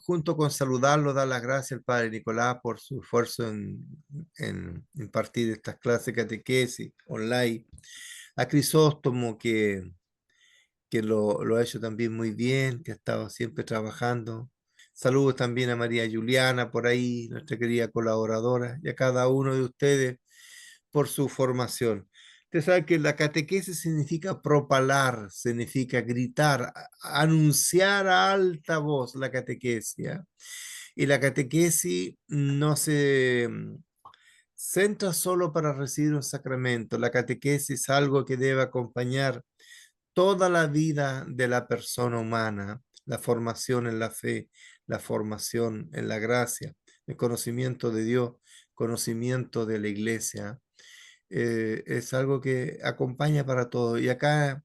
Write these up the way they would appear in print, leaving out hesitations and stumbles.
junto con saludarlo, dar las gracias al Padre Nicolás por su esfuerzo en impartir estas clases de catequesis online, a Crisóstomo que lo ha hecho también muy bien, que ha estado siempre trabajando. Saludos también a María Juliana por ahí, nuestra querida colaboradora, y a cada uno de ustedes por su formación. Usted sabe que la catequesis significa propalar, significa gritar, anunciar a alta voz la catequesis, ¿ya? Y la catequesis no se centra solo para recibir un sacramento. La catequesis es algo que debe acompañar toda la vida de la persona humana, la formación en la fe, la formación en la gracia, el conocimiento de Dios, conocimiento de la iglesia. Es algo que acompaña para todo. Y acá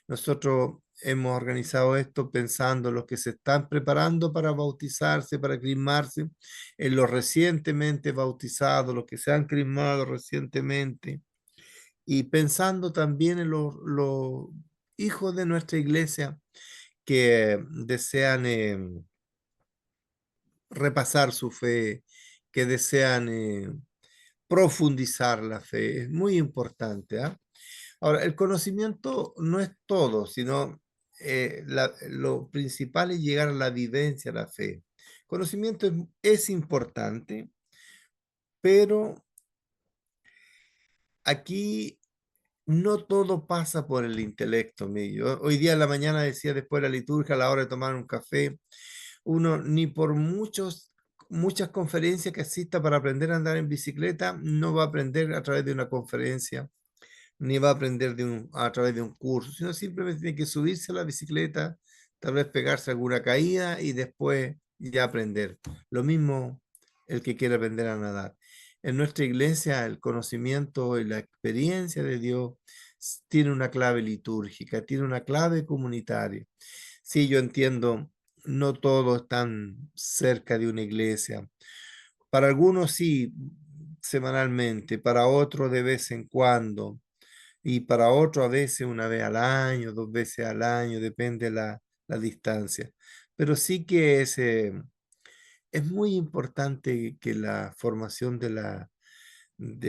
nosotros hemos organizado esto pensando en los que se están preparando para bautizarse, para crismarse, en los recientemente bautizados, los que se han crismado recientemente, y pensando también en los hijos de nuestra iglesia que desean repasar su fe, que desean profundizar la fe. Es muy importante, ¿ah? Ahora, el conocimiento no es todo, sino lo principal es llegar a la vivencia, a la fe. Conocimiento es importante, pero aquí no todo pasa por el intelecto mío. Hoy día en la mañana decía después de la liturgia, a la hora de tomar un café, uno ni por muchas conferencias que asista para aprender a andar en bicicleta, no va a aprender a través de una conferencia, ni va a aprender a través de un curso, sino simplemente tiene que subirse a la bicicleta, tal vez pegarse alguna caída y después ya aprender. Lo mismo el que quiere aprender a nadar. En nuestra iglesia el conocimiento y la experiencia de Dios tiene una clave litúrgica, tiene una clave comunitaria. Sí, yo entiendo, no todos están cerca de una iglesia. Para algunos sí, semanalmente, para otros de vez en cuando y para otro a veces una vez al año, dos veces al año, depende la distancia. Pero sí que es muy importante que la formación de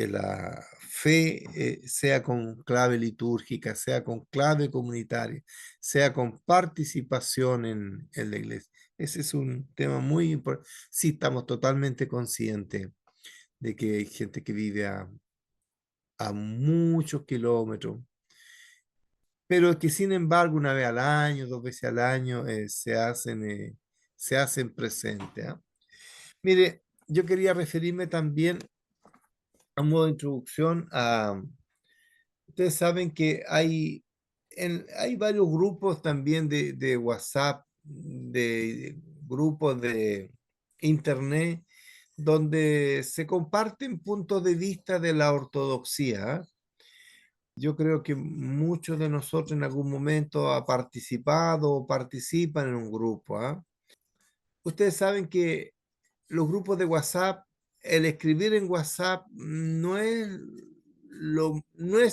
la fe sea con clave litúrgica, sea con clave comunitaria, sea con participación en la iglesia. Ese es un tema muy importante. Sí, estamos totalmente conscientes de que hay gente que vive a muchos kilómetros, pero que sin embargo una vez al año, dos veces al año se hacen presentes, ¿ah? Mire, yo quería referirme también a modo de introducción ustedes saben que hay varios grupos también de WhatsApp, de grupos de internet, donde se comparten puntos de vista de la ortodoxia, ¿ah? Yo creo que muchos de nosotros en algún momento ha participado o participan en un grupo, ¿ah? Ustedes saben que los grupos de WhatsApp, el escribir en WhatsApp no es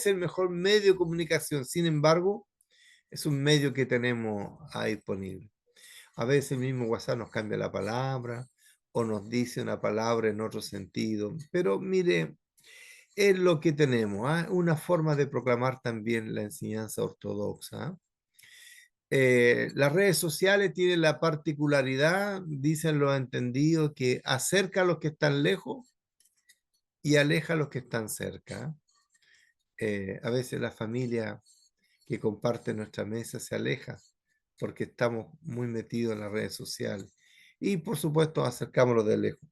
el mejor medio de comunicación. Sin embargo, es un medio que tenemos ahí disponible. A veces el mismo WhatsApp nos cambia la palabra o nos dice una palabra en otro sentido. Pero mire, es lo que tenemos, ¿ah? Una forma de proclamar también la enseñanza ortodoxa, ¿ah? Las redes sociales tienen la particularidad, dicen los entendidos, que acerca a los que están lejos y aleja a los que están cerca, ¿ah? A veces la familia que comparte nuestra mesa se aleja porque estamos muy metidos en las redes sociales. Y por supuesto acercámoslo de lejos.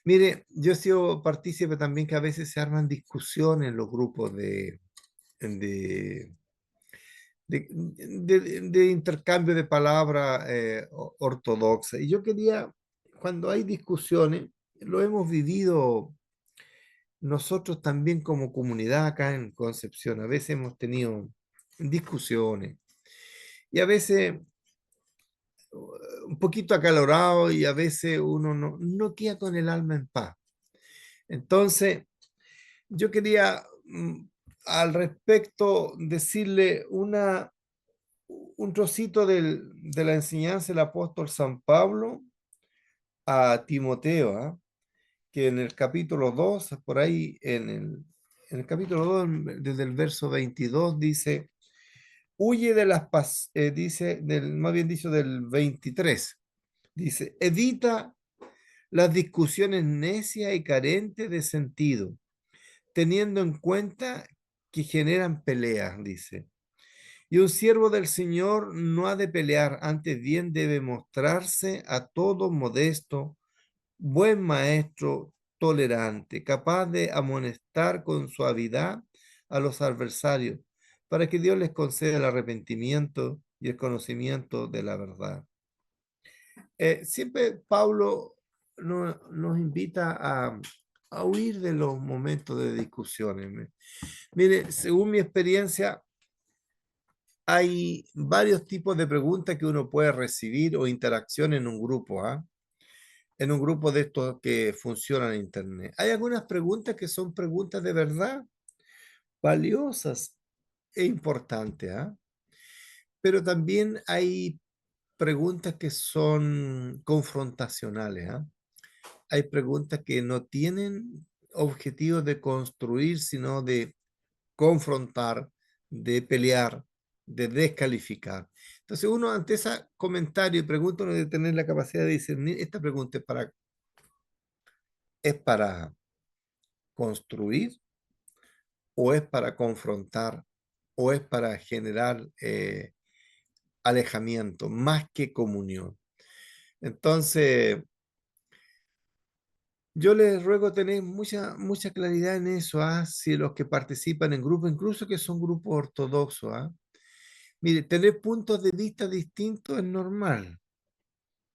Mire, yo he sido partícipe también que a veces se arman discusiones en los grupos de, de intercambio de palabras ortodoxa. Y yo quería, cuando hay discusiones, lo hemos vivido nosotros también como comunidad acá en Concepción. A veces hemos tenido discusiones y a veces un poquito acalorado y a veces uno no queda con el alma en paz. Entonces, yo quería al respecto decirle un trocito de la enseñanza del apóstol San Pablo a Timoteo, ¿ah? Que en el capítulo 2 por ahí, en el capítulo 2 desde el verso 22 dice, huye de dice, más bien dicho, del 23 dice, evita las discusiones necias y carentes de sentido, teniendo en cuenta que generan peleas, dice. Y un siervo del Señor no ha de pelear, antes bien debe mostrarse a todo modesto, buen maestro, tolerante, capaz de amonestar con suavidad a los adversarios, para que Dios les conceda el arrepentimiento y el conocimiento de la verdad. Siempre Pablo nos invita a huir de los momentos de discusiones. Mire, según mi experiencia, hay varios tipos de preguntas que uno puede recibir o interacción en un grupo, ¿ah? En un grupo de estos que funcionan en Internet. Hay algunas preguntas que son preguntas de verdad, valiosas e importantes, ¿ah? Pero también hay preguntas que son confrontacionales, ¿ah? Hay preguntas que no tienen objetivo de construir, sino de confrontar, de pelear, de descalificar. Entonces uno ante ese comentario y pregunta, uno debe tener la capacidad de discernir, esta pregunta es para construir o es para confrontar o es para generar alejamiento más que comunión. Entonces, yo les ruego tener mucha claridad en eso, ¿ah? Si los que participan en grupos, incluso que son grupos ortodoxos, ¿ah? Mire, tener puntos de vista distintos es normal,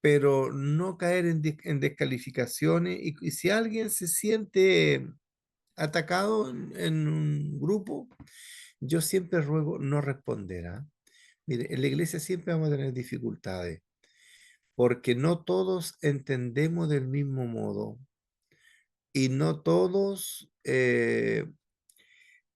pero no caer en descalificaciones. Y si alguien se siente atacado en un grupo, yo siempre ruego no responder, ¿ah? Mire, en la iglesia siempre vamos a tener dificultades, porque no todos entendemos del mismo modo y no todos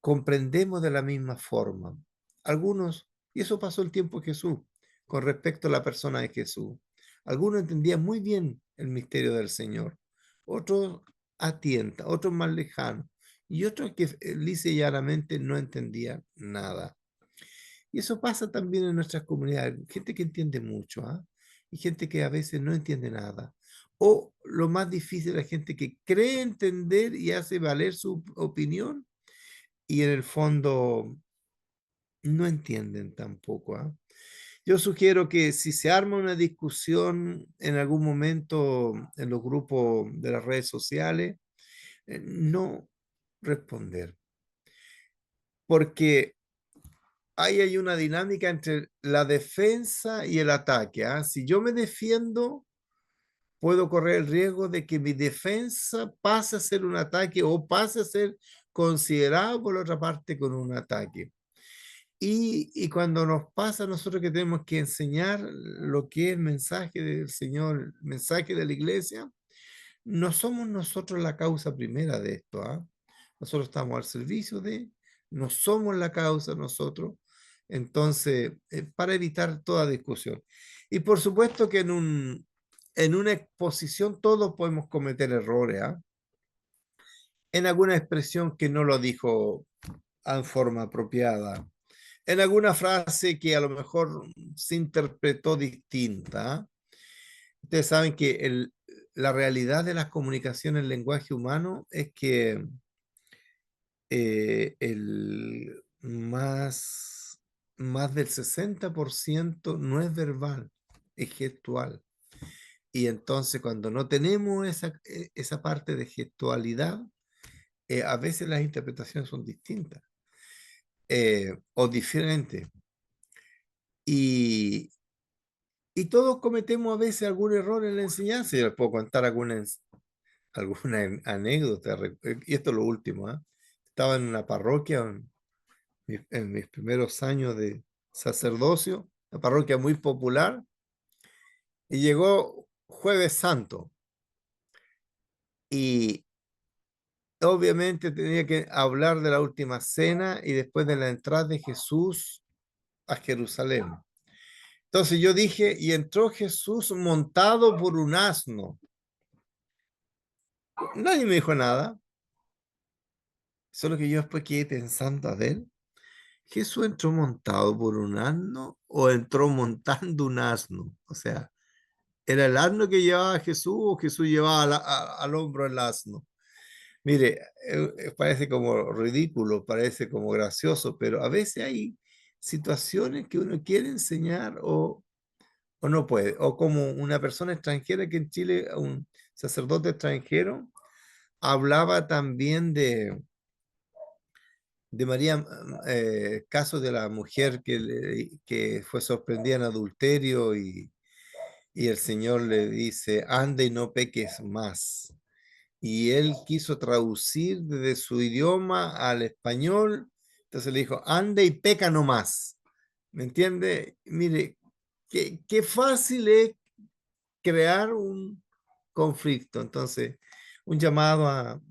comprendemos de la misma forma. Algunos, y eso pasó el tiempo de Jesús, con respecto a la persona de Jesús. Algunos entendían muy bien el misterio del Señor, otros a tienta, otros más lejanos, y otros que lisa y llanamente no entendían nada. Y eso pasa también en nuestras comunidades, gente que entiende mucho, ¿ah? Y gente que a veces no entiende nada. O lo más difícil, la gente que cree entender y hace valer su opinión y en el fondo no entienden tampoco, ¿ah? Yo sugiero que si se arma una discusión en algún momento en los grupos de las redes sociales, no responder, porque ahí hay una dinámica entre la defensa y el ataque, ¿ah? Si yo me defiendo, puedo correr el riesgo de que mi defensa pase a ser un ataque o pase a ser considerado por la otra parte con un ataque. Y cuando nos pasa a nosotros que tenemos que enseñar lo que es el mensaje del Señor, el mensaje de la iglesia, no somos nosotros la causa primera de esto, ¿ah? Nosotros estamos al servicio de, no somos la causa nosotros, entonces, para evitar toda discusión. Y por supuesto que en una exposición todos podemos cometer errores, ¿ah? En alguna expresión que no lo dijo en forma apropiada, en alguna frase que a lo mejor se interpretó distinta, ¿ah? Ustedes saben que la realidad de las comunicaciones en lenguaje humano es que el más del 60% no es verbal, es gestual. Y entonces cuando no tenemos esa parte de gestualidad, a veces las interpretaciones son distintas o diferentes. Y, y todos cometemos a veces algún error en la enseñanza. Yo les puedo contar alguna anécdota. Y esto es lo último, ¿ah? Estaba en una parroquia en mis primeros años de sacerdocio, una parroquia muy popular, y llegó Jueves Santo. Y obviamente tenía que hablar de la última cena y después de la entrada de Jesús a Jerusalén. Entonces yo dije, y entró Jesús montado por un asno. Nadie me dijo nada, solo que yo después quedé pensando, a ver, ¿Jesús entró montado por un asno o entró montando un asno? O sea, ¿era el asno que llevaba a Jesús o Jesús llevaba al hombro el asno? Mire, parece como ridículo, parece como gracioso, pero a veces hay situaciones que uno quiere enseñar o no puede. O como una persona extranjera que en Chile, un sacerdote extranjero, hablaba también de María, caso de la mujer que fue sorprendida en adulterio y el Señor le dice, anda y no peques más. Y él quiso traducir desde su idioma al español, entonces le dijo, anda y peca no más. ¿Me entiende? Mire, qué fácil es crear un conflicto. Entonces, un llamado a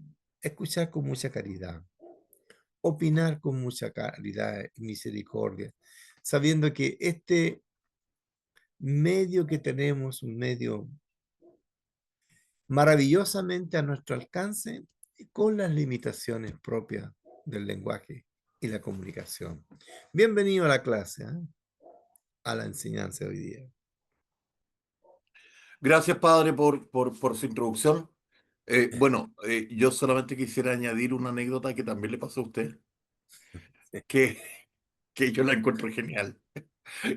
escuchar con mucha caridad, opinar con mucha caridad y misericordia, sabiendo que este medio que tenemos, un medio maravillosamente a nuestro alcance, con las limitaciones propias del lenguaje y la comunicación. Bienvenido a la clase, ¿eh? A la enseñanza de hoy día. Gracias, padre, por su introducción. Bueno, yo solamente quisiera añadir una anécdota que también le pasó a usted, que, que yo la encuentro genial.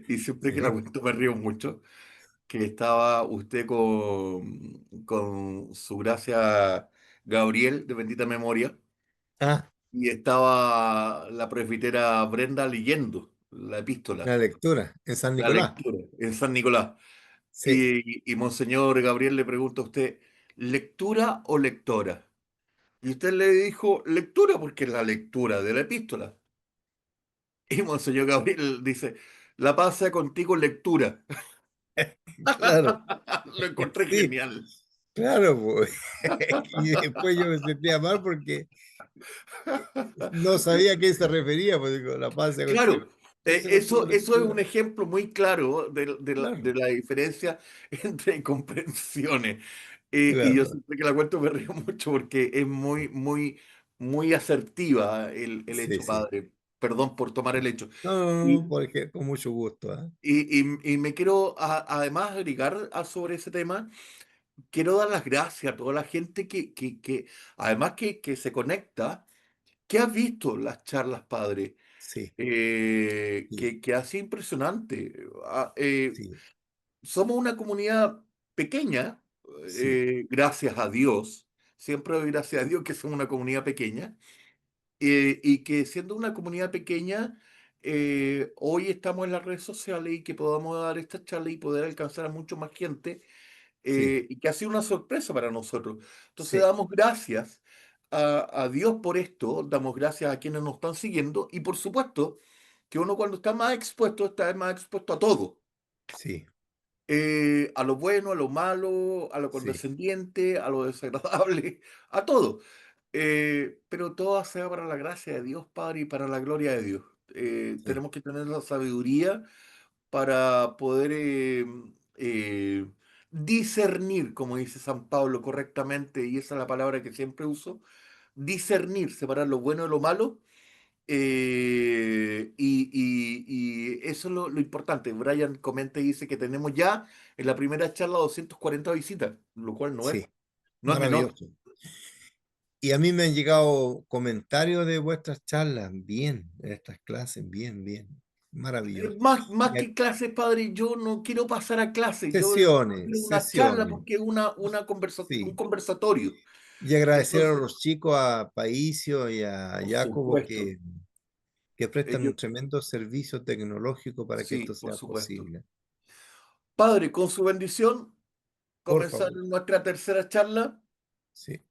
Y siempre que la Sí. cuento me río mucho, que estaba usted con su gracia Gabriel, de bendita memoria, Ah, y estaba la presbítera Brenda leyendo la la epístola, lectura en San la Nicolás. lectura, en San Nicolás. Sí, Y Monseñor Gabriel le pregunta a usted, ¿lectura o lectora? Y usted le dijo, lectura, porque es la lectura de la epístola. Y Monseñor Gabriel dice, la paz sea contigo, lectura. claro. Lo encontré Sí, genial. claro, pues. Y después yo me sentía mal porque no sabía a qué se refería, pues digo, la paz sea contigo. Claro, Paz sea contigo, eso es un lectura. ejemplo muy claro de Claro, la diferencia entre comprensiones. Y yo claro. siempre que la cuento me río mucho porque es muy asertiva el Sí, hecho, sí. padre. Perdón por tomar el hecho. No, no, no, Y, porque con mucho gusto, ¿eh? y me quiero además agregar sobre ese tema, quiero dar las gracias a toda la gente que además que se conecta, que ha visto las charlas, padre, Sí, sí, que ha sido impresionante. sí, Somos una comunidad pequeña, sí, gracias a Dios, siempre doy gracias a Dios que somos una comunidad pequeña, y que siendo una comunidad pequeña, hoy estamos en las redes sociales y que podamos dar esta charla y poder alcanzar a mucho más gente, sí, y que ha sido una sorpresa para nosotros. Entonces sí, damos gracias a Dios por esto, damos gracias a quienes nos están siguiendo y por supuesto que uno cuando está más expuesto a todo, sí, a lo bueno, a lo malo, a lo sí, condescendiente, a lo desagradable, a todo. Pero todo sea para la gracia de Dios, Padre, y para la gloria de Dios. sí, Tenemos que tener la sabiduría para poder eh, discernir, como dice San Pablo correctamente, y esa es la palabra que siempre uso, discernir, separar lo bueno de lo malo. Y eso es lo importante. Brian comenta y dice que tenemos ya en la primera charla 240 visitas, lo cual sí, no es menor. maravilloso. Y a mí me han llegado comentarios de vuestras charlas, bien, de estas clases, bien, bien, maravilloso. Más Y que clases, padre, yo no quiero pasar a clases, yo quiero sesiones, una charla sesiones, porque es un sí. conversatorio. Y agradecer a Entonces, los chicos, a Paício y a por Jacobo supuesto, que prestan un ellos, tremendo servicio tecnológico para que sí, esto por sea supuesto. posible. Padre, con su bendición, Por comenzar favor, nuestra tercera charla sí,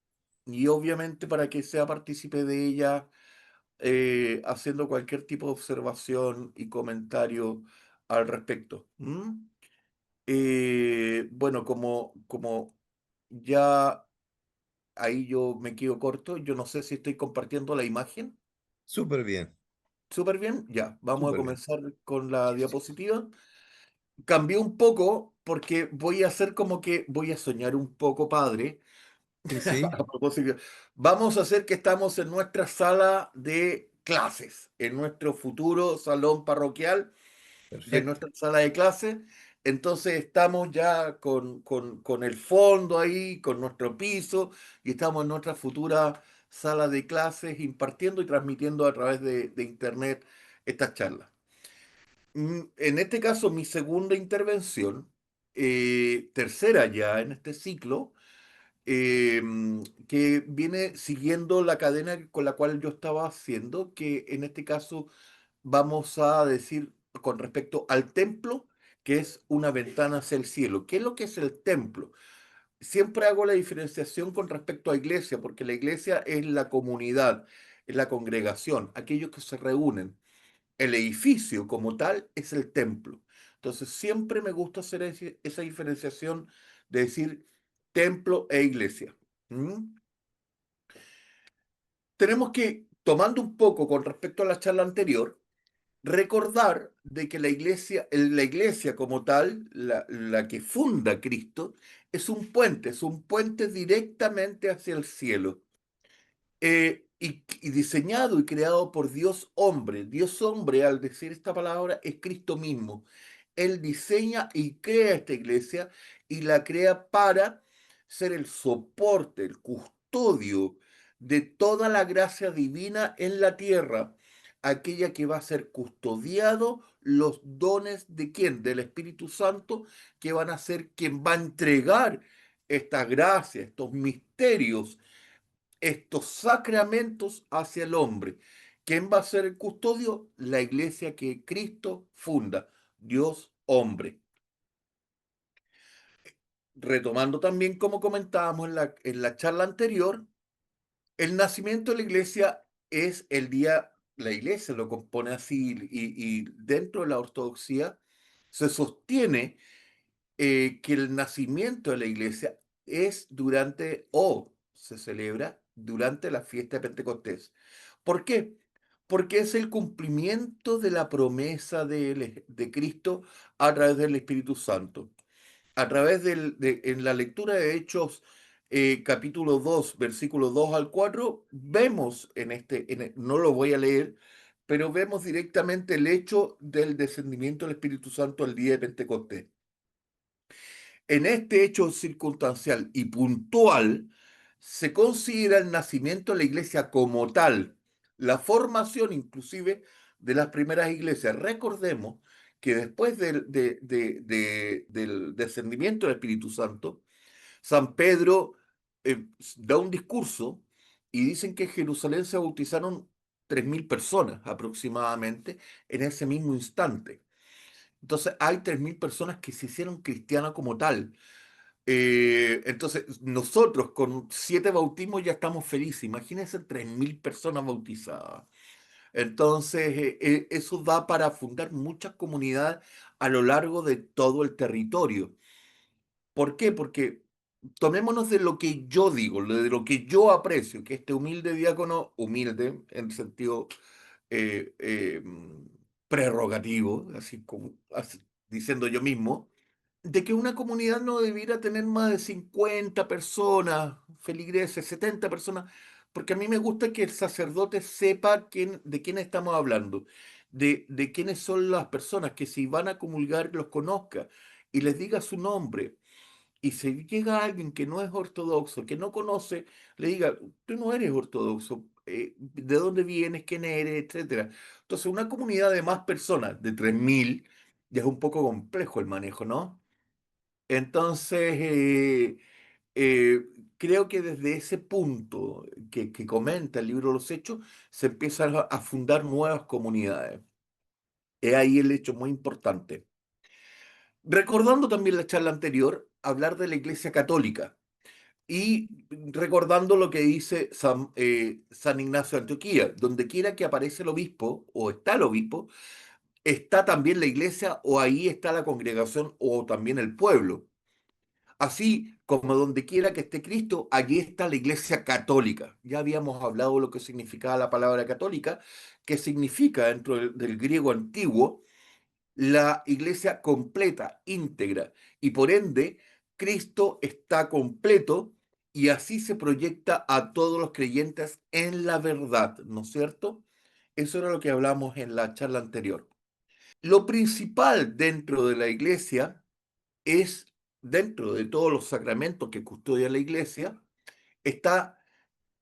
y obviamente para que sea partícipe de ella, haciendo cualquier tipo de observación y comentario al respecto. ¿M? Bueno, como ya ahí yo me quedo corto, yo no sé si estoy compartiendo la imagen. súper bien, Súper bien, ya, vamos a súper bien. comenzar con la diapositiva. Cambié un poco porque voy a hacer como que voy a soñar un poco, padre, Sí, sí, A propósito, vamos a hacer que estamos en nuestra sala de clases, en nuestro futuro salón parroquial y en perfecto. nuestra sala de clases. Entonces estamos ya con el fondo ahí, con nuestro piso, y estamos en nuestra futura sala de clases impartiendo y transmitiendo a través de internet estas charlas. En este caso, mi segunda intervención, tercera ya en este ciclo, eh, que viene siguiendo la cadena con la cual yo estaba haciendo, que en este caso vamos a decir con respecto al templo, que es una ventana hacia el cielo. ¿Qué es lo que es el templo? Siempre hago la diferenciación con respecto a iglesia, porque la iglesia es la comunidad, es la congregación, aquellos que se reúnen. El edificio como tal es el templo. Entonces siempre me gusta hacer esa diferenciación de decir templo e iglesia. ¿Mm? Tenemos que, tomando un poco con respecto a la charla anterior, recordar de que la iglesia como tal, la que funda Cristo, es un puente directamente hacia el cielo. Y diseñado y creado por Dios hombre. Dios hombre, al decir esta palabra, es Cristo mismo. Él diseña y crea esta iglesia y la crea para ser el soporte, el custodio de toda la gracia divina en la tierra, aquella que va a ser custodiado los dones de quién, del Espíritu Santo, que van a ser quien va a entregar esta gracia, estos misterios, estos sacramentos hacia el hombre. ¿Quién va a ser el custodio? La iglesia que Cristo funda, Dios hombre. Retomando también, como comentábamos en la charla anterior, el nacimiento de la iglesia es el día, la iglesia lo compone así y dentro de la ortodoxia se sostiene que el nacimiento de la iglesia es durante o se celebra durante la fiesta de Pentecostés. ¿Por qué? Porque es el cumplimiento de la promesa de Cristo a través del Espíritu Santo. A través en la lectura de Hechos, capítulo 2 versículos 2 al 4 vemos no lo voy a leer, pero vemos directamente el hecho del descendimiento del Espíritu Santo el día de Pentecostés. En este hecho circunstancial y puntual, se considera el nacimiento de la iglesia como tal, la formación inclusive de las primeras iglesias. Recordemos que después del descendimiento del Espíritu Santo, San Pedro da un discurso y dicen que en Jerusalén se bautizaron 3.000 personas aproximadamente en ese mismo instante. Entonces hay 3.000 personas que se hicieron cristianas como tal. Entonces, nosotros con 7 bautismos ya estamos felices. Imagínense 3.000 personas bautizadas. Entonces, eso da para fundar muchas comunidades a lo largo de todo el territorio. ¿Por qué? Porque tomémonos de lo que yo digo, de lo que yo aprecio, que este humilde diácono, humilde en sentido eh, eh, prerrogativo, diciendo yo mismo, de que una comunidad no debiera tener más de 50 personas, feligreses, 70 personas, porque a mí me gusta que el sacerdote sepa de quién estamos hablando, de quiénes son las personas, que si van a comulgar los conozca y les diga su nombre. Y si llega alguien que no es ortodoxo, que no conoce, le diga, tú no eres ortodoxo, ¿de dónde vienes? ¿Quién eres? Etcétera. Entonces, una comunidad de más personas, de 3.000, ya es un poco complejo el manejo, ¿no? Entonces, eh, creo que desde ese punto que comenta el libro de los Hechos, se empiezan a fundar nuevas comunidades. Es ahí el hecho muy importante. Recordando también la charla anterior, hablar de la Iglesia Católica y recordando lo que dice San Ignacio de Antioquía, donde quiera que aparece el obispo o está el obispo, está también la iglesia o ahí está la congregación o también el pueblo. Así como donde quiera que esté Cristo, allí está la Iglesia Católica. Ya habíamos hablado de lo que significaba la palabra católica, que significa dentro del griego antiguo la Iglesia completa, íntegra, y por ende Cristo está completo y así se proyecta a todos los creyentes en la verdad, ¿no es cierto? Eso era lo que hablamos en la charla anterior. Lo principal dentro de la iglesia es, dentro de todos los sacramentos que custodia la iglesia, está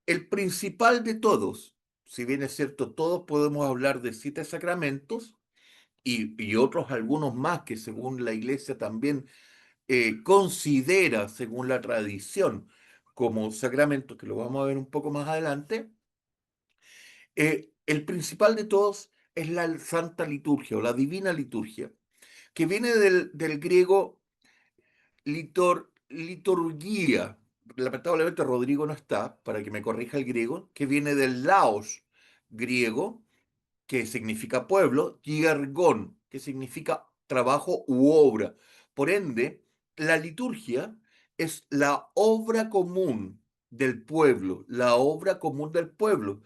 el principal de todos. Si bien es cierto, todos podemos hablar de 7 sacramentos y otros algunos más que según la iglesia también considera, según la tradición, como sacramentos, que lo vamos a ver un poco más adelante. El principal de todos es la Santa Liturgia o la Divina Liturgia, que viene del griego liturgia. Lamentablemente Rodrigo no está, para que me corrija el griego, que viene del laos griego, que significa pueblo, y ergón, que significa trabajo u obra. Por ende, la liturgia es la obra común del pueblo, la obra común del pueblo.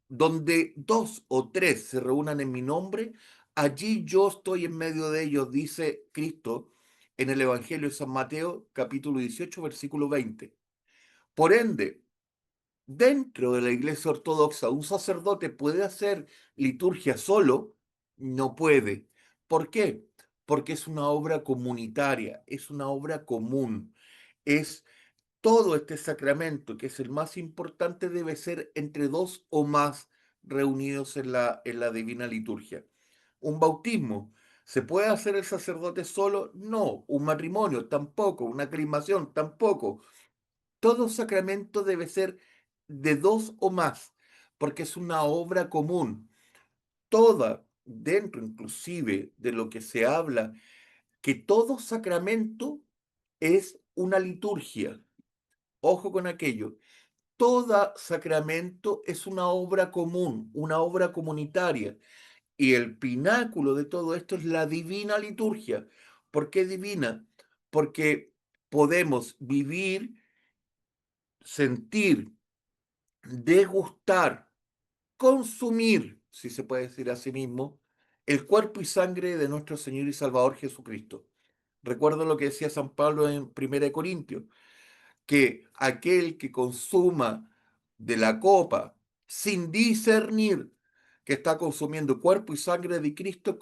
Donde dos o tres se reúnan en mi nombre, allí yo estoy en medio de ellos, dice Cristo en el Evangelio de San Mateo, capítulo 18, versículo 20. Por ende, dentro de la Iglesia Ortodoxa, ¿un sacerdote puede hacer liturgia solo? No puede. ¿Por qué? Porque es una obra comunitaria, es una obra común, es todo este sacramento, que es el más importante, debe ser entre dos o más reunidos en la divina liturgia. Un bautismo, ¿se puede hacer el sacerdote solo? No. Un matrimonio, tampoco. Una crismación, tampoco. Todo sacramento debe ser de dos o más, porque es una obra común. Toda, dentro inclusive de lo que se habla, que todo sacramento es una liturgia. Ojo con aquello. Todo sacramento es una obra común, una obra comunitaria. Y el pináculo de todo esto es la divina liturgia. ¿Por qué divina? Porque podemos vivir, sentir, degustar, consumir, si se puede decir así mismo, el cuerpo y sangre de nuestro Señor y Salvador Jesucristo. Recuerdo lo que decía San Pablo en 1 Corintios, que aquel que consuma de la copa sin discernir que está consumiendo cuerpo y sangre de Cristo,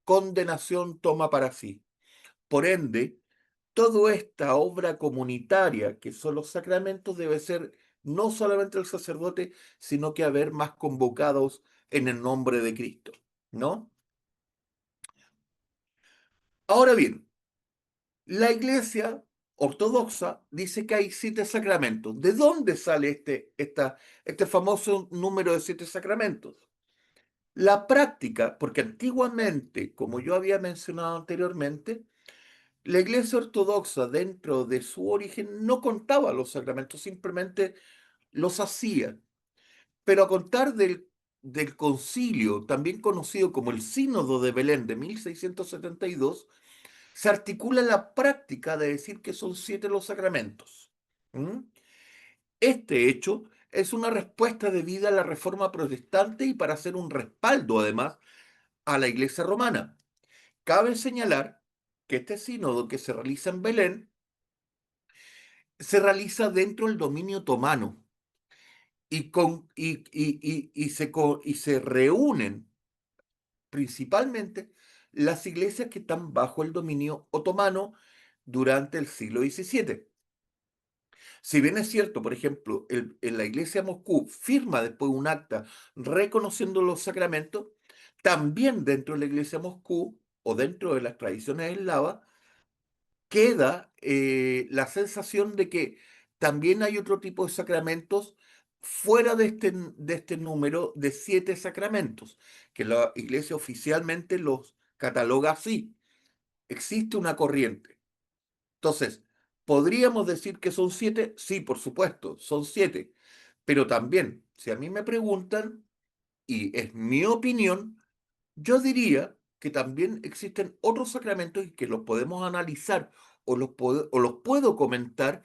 condenación toma para sí. Por ende, toda esta obra comunitaria que son los sacramentos debe ser no solamente el sacerdote, sino que haber más convocados en el nombre de Cristo, ¿no? Ahora bien, la Iglesia ortodoxa dice que hay 7 sacramentos. ¿De dónde sale este famoso número de 7 sacramentos? La práctica, porque antiguamente, como yo había mencionado anteriormente, la Iglesia ortodoxa dentro de su origen no contaba los sacramentos, simplemente los hacía. Pero a contar del concilio, también conocido como el Sínodo de Belén de 1672, se articula la práctica de decir que son 7 los sacramentos. ¿Mm? Este hecho es una respuesta debida a la Reforma Protestante y para hacer un respaldo, además, a la Iglesia Romana. Cabe señalar que este sínodo que se realiza en Belén se realiza dentro del dominio otomano y se reúnen principalmente las iglesias que están bajo el dominio otomano durante el siglo XVII. Si bien es cierto, por ejemplo, en la iglesia de Moscú firma después un acta reconociendo los sacramentos, también dentro de la iglesia de Moscú o dentro de las tradiciones eslavas queda la sensación de que también hay otro tipo de sacramentos fuera de este número de 7 sacramentos, que la iglesia oficialmente los cataloga así. Existe una corriente. Entonces, ¿podríamos decir que son 7? Sí, por supuesto, son 7. Pero también, si a mí me preguntan, y es mi opinión, yo diría que también existen otros sacramentos y que los podemos analizar o los puedo comentar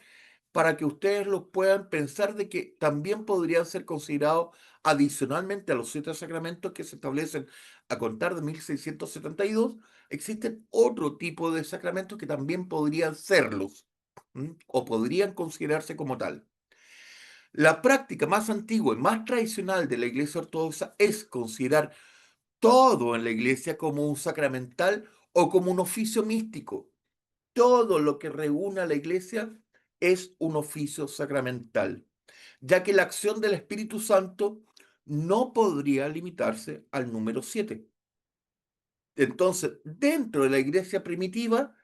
para que ustedes los puedan pensar de que también podrían ser considerados adicionalmente a los 7 sacramentos que se establecen a contar de 1672. Existen otro tipo de sacramentos que también podrían serlos. o podrían considerarse como tal. La práctica más antigua y más tradicional de la Iglesia Ortodoxa es considerar todo en la Iglesia como un sacramental o como un oficio místico. Todo lo que reúne a la Iglesia es un oficio sacramental, ya que la acción del Espíritu Santo no podría limitarse al número 7. Entonces, dentro de la Iglesia primitiva,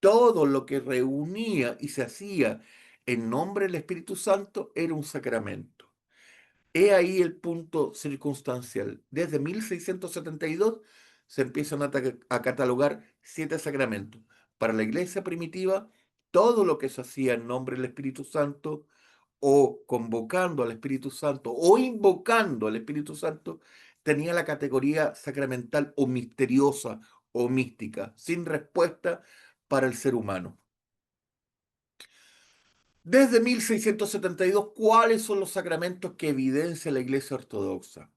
todo lo que reunía y se hacía en nombre del Espíritu Santo era un sacramento. He ahí el punto circunstancial. Desde 1672 se empiezan a catalogar 7 sacramentos. Para la iglesia primitiva, todo lo que se hacía en nombre del Espíritu Santo o convocando al Espíritu Santo o invocando al Espíritu Santo tenía la categoría sacramental o misteriosa o mística, sin respuesta para el ser humano. Desde 1672, ¿cuáles son los sacramentos que evidencia la Iglesia Ortodoxa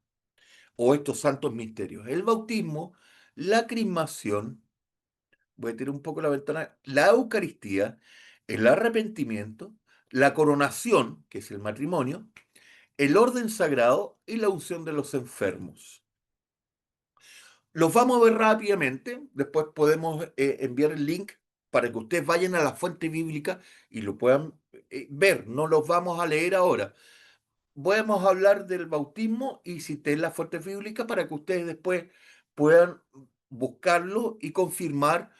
o estos santos misterios? El bautismo, la crismación, voy a tirar un poco la ventana, la Eucaristía, el arrepentimiento, la coronación, que es el matrimonio, el orden sagrado y la unción de los enfermos. Los vamos a ver rápidamente, después podemos enviar el link para que ustedes vayan a la fuente bíblica y lo puedan ver, no los vamos a leer ahora. Podemos hablar del bautismo y citar la fuente bíblica para que ustedes después puedan buscarlo y confirmar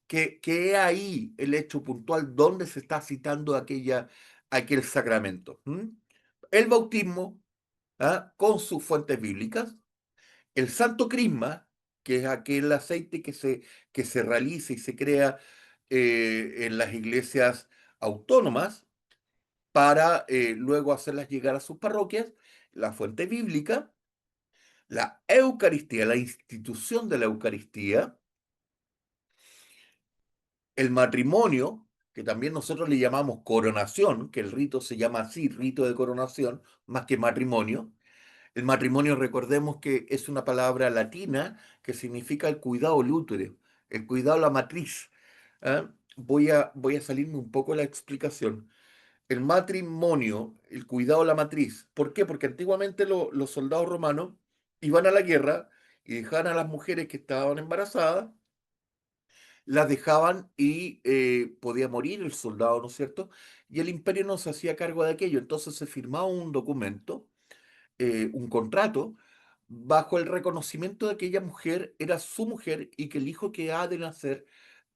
que es ahí el hecho puntual donde se está citando aquel sacramento. El bautismo, ¿ah?, con sus fuentes bíblicas, el santo crisma, que es aquel aceite que se realiza y se crea en las iglesias autónomas para luego hacerlas llegar a sus parroquias, la fuente bíblica, la Eucaristía, la institución de la Eucaristía, el matrimonio, que también nosotros le llamamos coronación, que el rito se llama así, rito de coronación, más que matrimonio. El matrimonio, recordemos que es una palabra latina que significa el cuidado del útero, el cuidado de la matriz. ¿Ah? Voy a salirme un poco de la explicación. El matrimonio, el cuidado de la matriz. ¿Por qué? Porque antiguamente los soldados romanos iban a la guerra y dejaban a las mujeres que estaban embarazadas, las dejaban y podía morir el soldado, ¿no es cierto? Y el imperio no se hacía cargo de aquello. Entonces se firmaba un documento, un contrato, bajo el reconocimiento de que aquella mujer era su mujer y que el hijo que ha de nacer,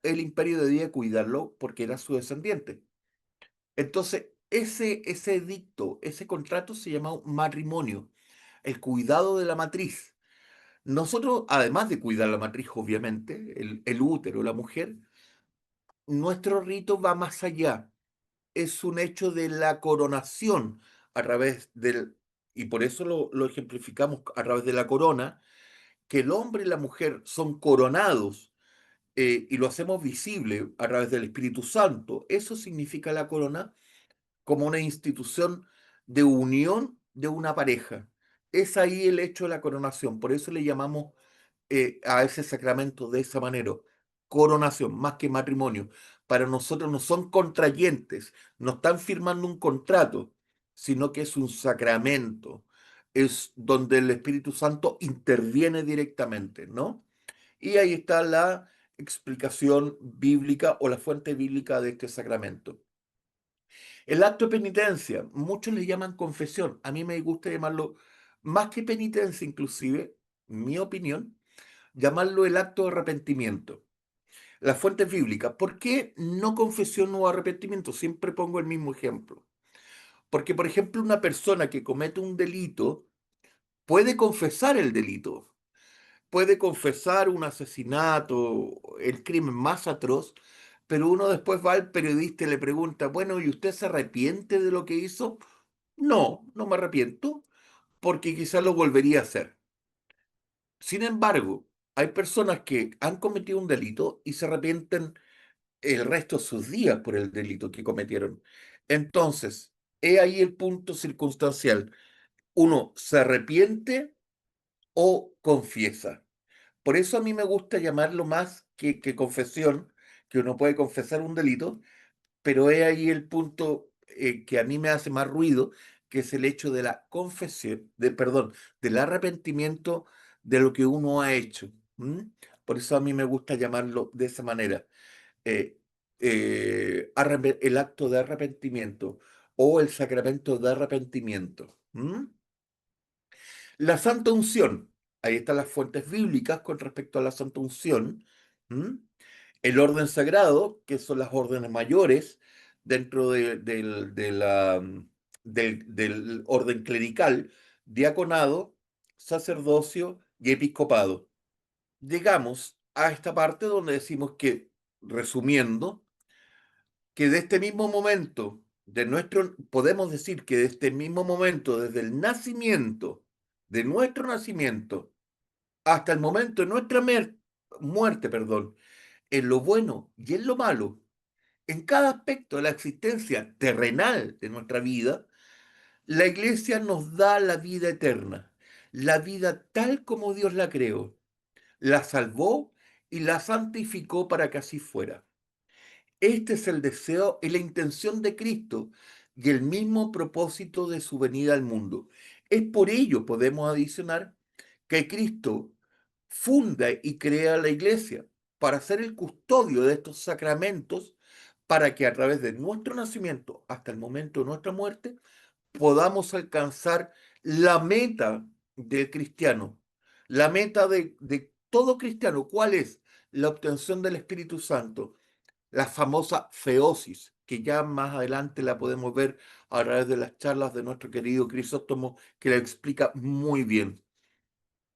el imperio debía cuidarlo porque era su descendiente. Entonces, ese edicto, ese contrato se llama un matrimonio, el cuidado de la matriz. Nosotros, además de cuidar la matriz, obviamente, el útero, la mujer, nuestro rito va más allá. Es un hecho de la coronación a través y por eso lo ejemplificamos a través de la corona, que el hombre y la mujer son coronados y lo hacemos visible a través del Espíritu Santo. Eso significa la corona como una institución de unión de una pareja. Es ahí el hecho de la coronación, por eso le llamamos a ese sacramento de esa manera, coronación, más que matrimonio. Para nosotros no son contrayentes, no están firmando un contrato, sino que es un sacramento, es donde el Espíritu Santo interviene directamente, ¿no? Y ahí está la explicación bíblica o la fuente bíblica de este sacramento. El acto de penitencia, muchos le llaman confesión, a mí me gusta llamarlo, más que penitencia inclusive, mi opinión, llamarlo el acto de arrepentimiento. Las fuentes bíblicas, ¿por qué no confesión o arrepentimiento? Siempre pongo el mismo ejemplo. Porque, por ejemplo, una persona que comete un delito puede confesar el delito, puede confesar un asesinato, el crimen más atroz, pero uno después va al periodista y le pregunta, bueno, ¿y usted se arrepiente de lo que hizo? No, no me arrepiento, porque quizás lo volvería a hacer. Sin embargo, hay personas que han cometido un delito y se arrepienten el resto de sus días por el delito que cometieron. Entonces, he ahí el punto circunstancial. Uno se arrepiente o confiesa. Por eso a mí me gusta llamarlo más que confesión, que uno puede confesar un delito, pero es ahí el punto que a mí me hace más ruido, que es el hecho de la confesión, perdón, del arrepentimiento de lo que uno ha hecho. ¿M? Por eso a mí me gusta llamarlo de esa manera. eh, el acto de arrepentimiento o el sacramento de arrepentimiento. ¿M? La Santa Unción. Ahí están las fuentes bíblicas con respecto a la Santa Unción. ¿M? El orden sagrado, que son las órdenes mayores dentro del orden clerical, diaconado, sacerdocio y episcopado. Llegamos a esta parte donde decimos que, resumiendo, que de este mismo momento, podemos decir que de este mismo momento, desde el nacimiento, de nuestro nacimiento, hasta el momento de nuestra muerte, perdón, en lo bueno y en lo malo, en cada aspecto de la existencia terrenal de nuestra vida, la Iglesia nos da la vida eterna, la vida tal como Dios la creó, la salvó y la santificó para que así fuera. Este es el deseo y la intención de Cristo y el mismo propósito de su venida al mundo. Es por ello, podemos adicionar, que Cristo funda y crea la iglesia para ser el custodio de estos sacramentos, para que a través de nuestro nacimiento hasta el momento de nuestra muerte podamos alcanzar la meta del cristiano, la meta de todo cristiano. ¿Cuál es? La obtención del Espíritu Santo, la famosa feosis, que ya más adelante la podemos ver a través de las charlas de nuestro querido Crisóstomo, que la explica muy bien,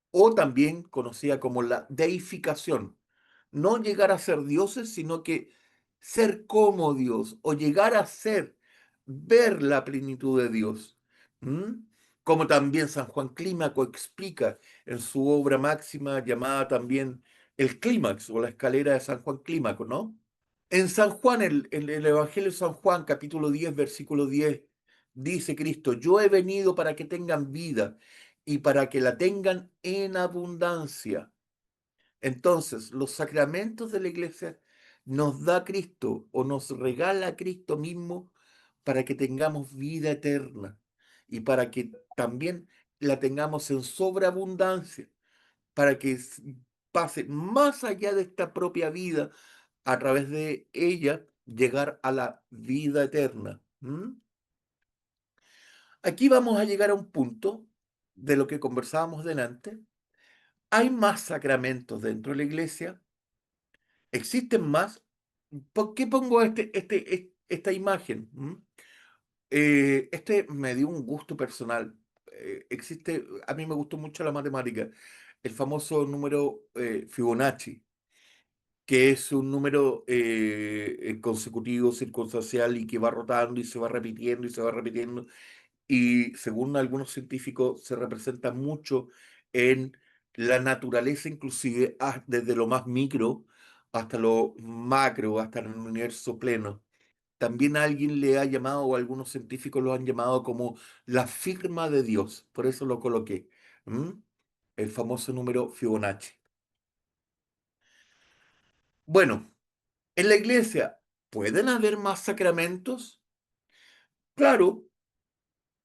o también conocida como la deificación. No llegar a ser dioses, sino que ser como Dios, o llegar a ser, ver la plenitud de Dios. ¿Mm? Como también San Juan Clímaco explica en su obra máxima llamada también el Clímax o la escalera de San Juan Clímaco, ¿no? En San Juan, el Evangelio de San Juan, capítulo 10 versículo 10 dice Cristo: yo he venido para que tengan vida y para que la tengan en abundancia. Entonces, los sacramentos de la iglesia nos da Cristo o nos regala Cristo mismo para que tengamos vida eterna y para que también la tengamos en sobreabundancia, para que pase más allá de esta propia vida, a través de ella llegar a la vida eterna. ¿M? Aquí vamos a llegar a un punto de lo que conversábamos delante. ¿Hay más sacramentos dentro de la iglesia? ¿Existen más? ¿Por qué pongo esta imagen? ¿M? Este me dio un gusto personal. A mí me gustó mucho la matemática, el famoso número Fibonacci, que es un número consecutivo, circunstancial y que va rotando y se va repitiendo y se va repitiendo. Y según algunos científicos se representa mucho en la naturaleza, inclusive desde lo más micro hasta lo macro, hasta el universo pleno. También alguien le ha llamado, o algunos científicos lo han llamado como la firma de Dios. Por eso lo coloqué. ¿M? El famoso número Fibonacci. Bueno, en la iglesia, ¿pueden haber más sacramentos? Claro,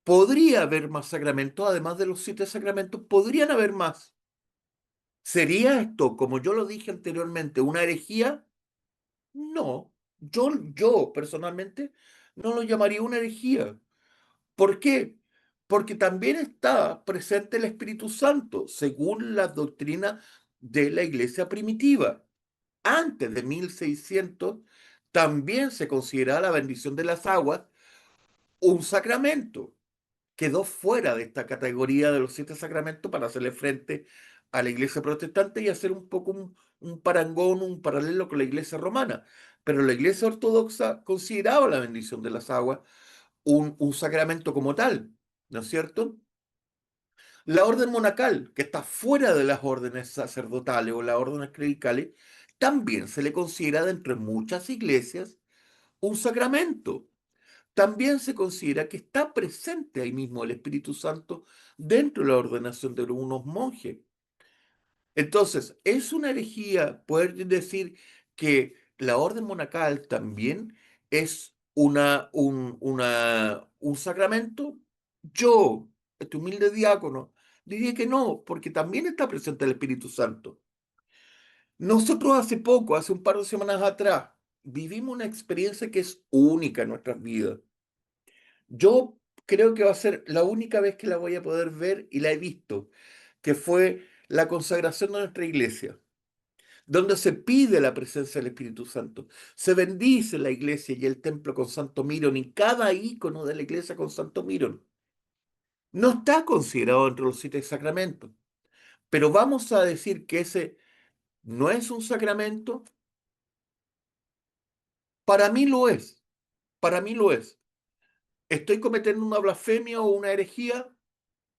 podría haber más sacramentos, además de los 7 sacramentos, podrían haber más. ¿Sería esto, como yo lo dije anteriormente, una herejía? No, yo personalmente no lo llamaría una herejía. ¿Por qué? Porque también está presente el Espíritu Santo, según la doctrina de la iglesia primitiva. Antes de 1600, también se consideraba la bendición de las aguas un sacramento. Quedó fuera de esta categoría de los 7 sacramentos para hacerle frente a la iglesia protestante y hacer un poco un parangón, un paralelo con la iglesia romana. Pero la iglesia ortodoxa consideraba la bendición de las aguas un sacramento como tal, ¿no es cierto? La orden monacal, que está fuera de las órdenes sacerdotales o las órdenes clericales, también se le considera dentro de muchas iglesias un sacramento. También se considera que está presente ahí mismo el Espíritu Santo dentro de la ordenación de unos monjes. Entonces, es una herejía poder decir que la orden monacal también es un sacramento? Yo, este humilde diácono, diría que no, porque también está presente el Espíritu Santo. Nosotros hace poco, hace un par de semanas atrás, vivimos una experiencia que es única en nuestras vidas. Yo creo que va a ser la única vez que la voy a poder ver y la he visto, que fue la consagración de nuestra iglesia, donde se pide la presencia del Espíritu Santo. Se bendice la iglesia y el templo con Santo Mirón y cada ícono de la iglesia con Santo Mirón. No está considerado entre los 7 sacramentos, pero vamos a decir que ese no es un sacramento. Para mí lo es, para mí lo es. ¿Estoy cometiendo una blasfemia o una herejía?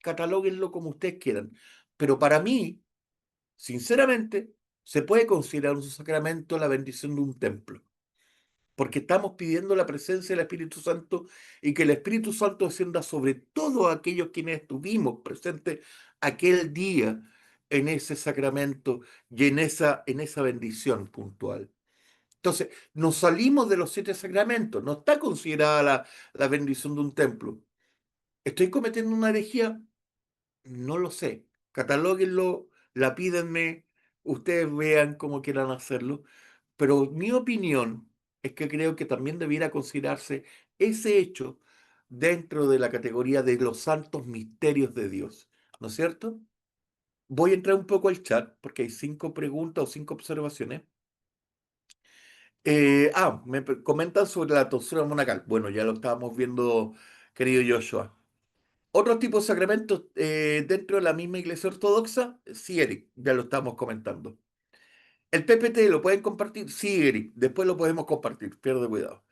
Catalóguenlo como ustedes quieran. Pero para mí, sinceramente, se puede considerar un sacramento la bendición de un templo, porque estamos pidiendo la presencia del Espíritu Santo y que el Espíritu Santo descienda sobre todos aquellos quienes estuvimos presentes aquel día en ese sacramento y en esa bendición puntual. Entonces, nos salimos de los 7 sacramentos, no está considerada la bendición de un templo. ¿Estoy cometiendo una herejía? No lo sé. Catalóguenlo, lapídenme, ustedes vean cómo quieran hacerlo. Pero mi opinión es que creo que también debiera considerarse ese hecho dentro de la categoría de los santos misterios de Dios. ¿No es cierto? Voy a entrar un poco al chat porque hay 5 preguntas o 5 observaciones. Comentan sobre la tonsura monacal. Bueno, ya lo estábamos viendo, querido Joshua. Otros tipos de sacramentos dentro de la misma iglesia ortodoxa, sí, Eric, ya lo estamos comentando. ¿El PPT lo pueden compartir? Sí, Eric, después lo podemos compartir, pierde cuidado.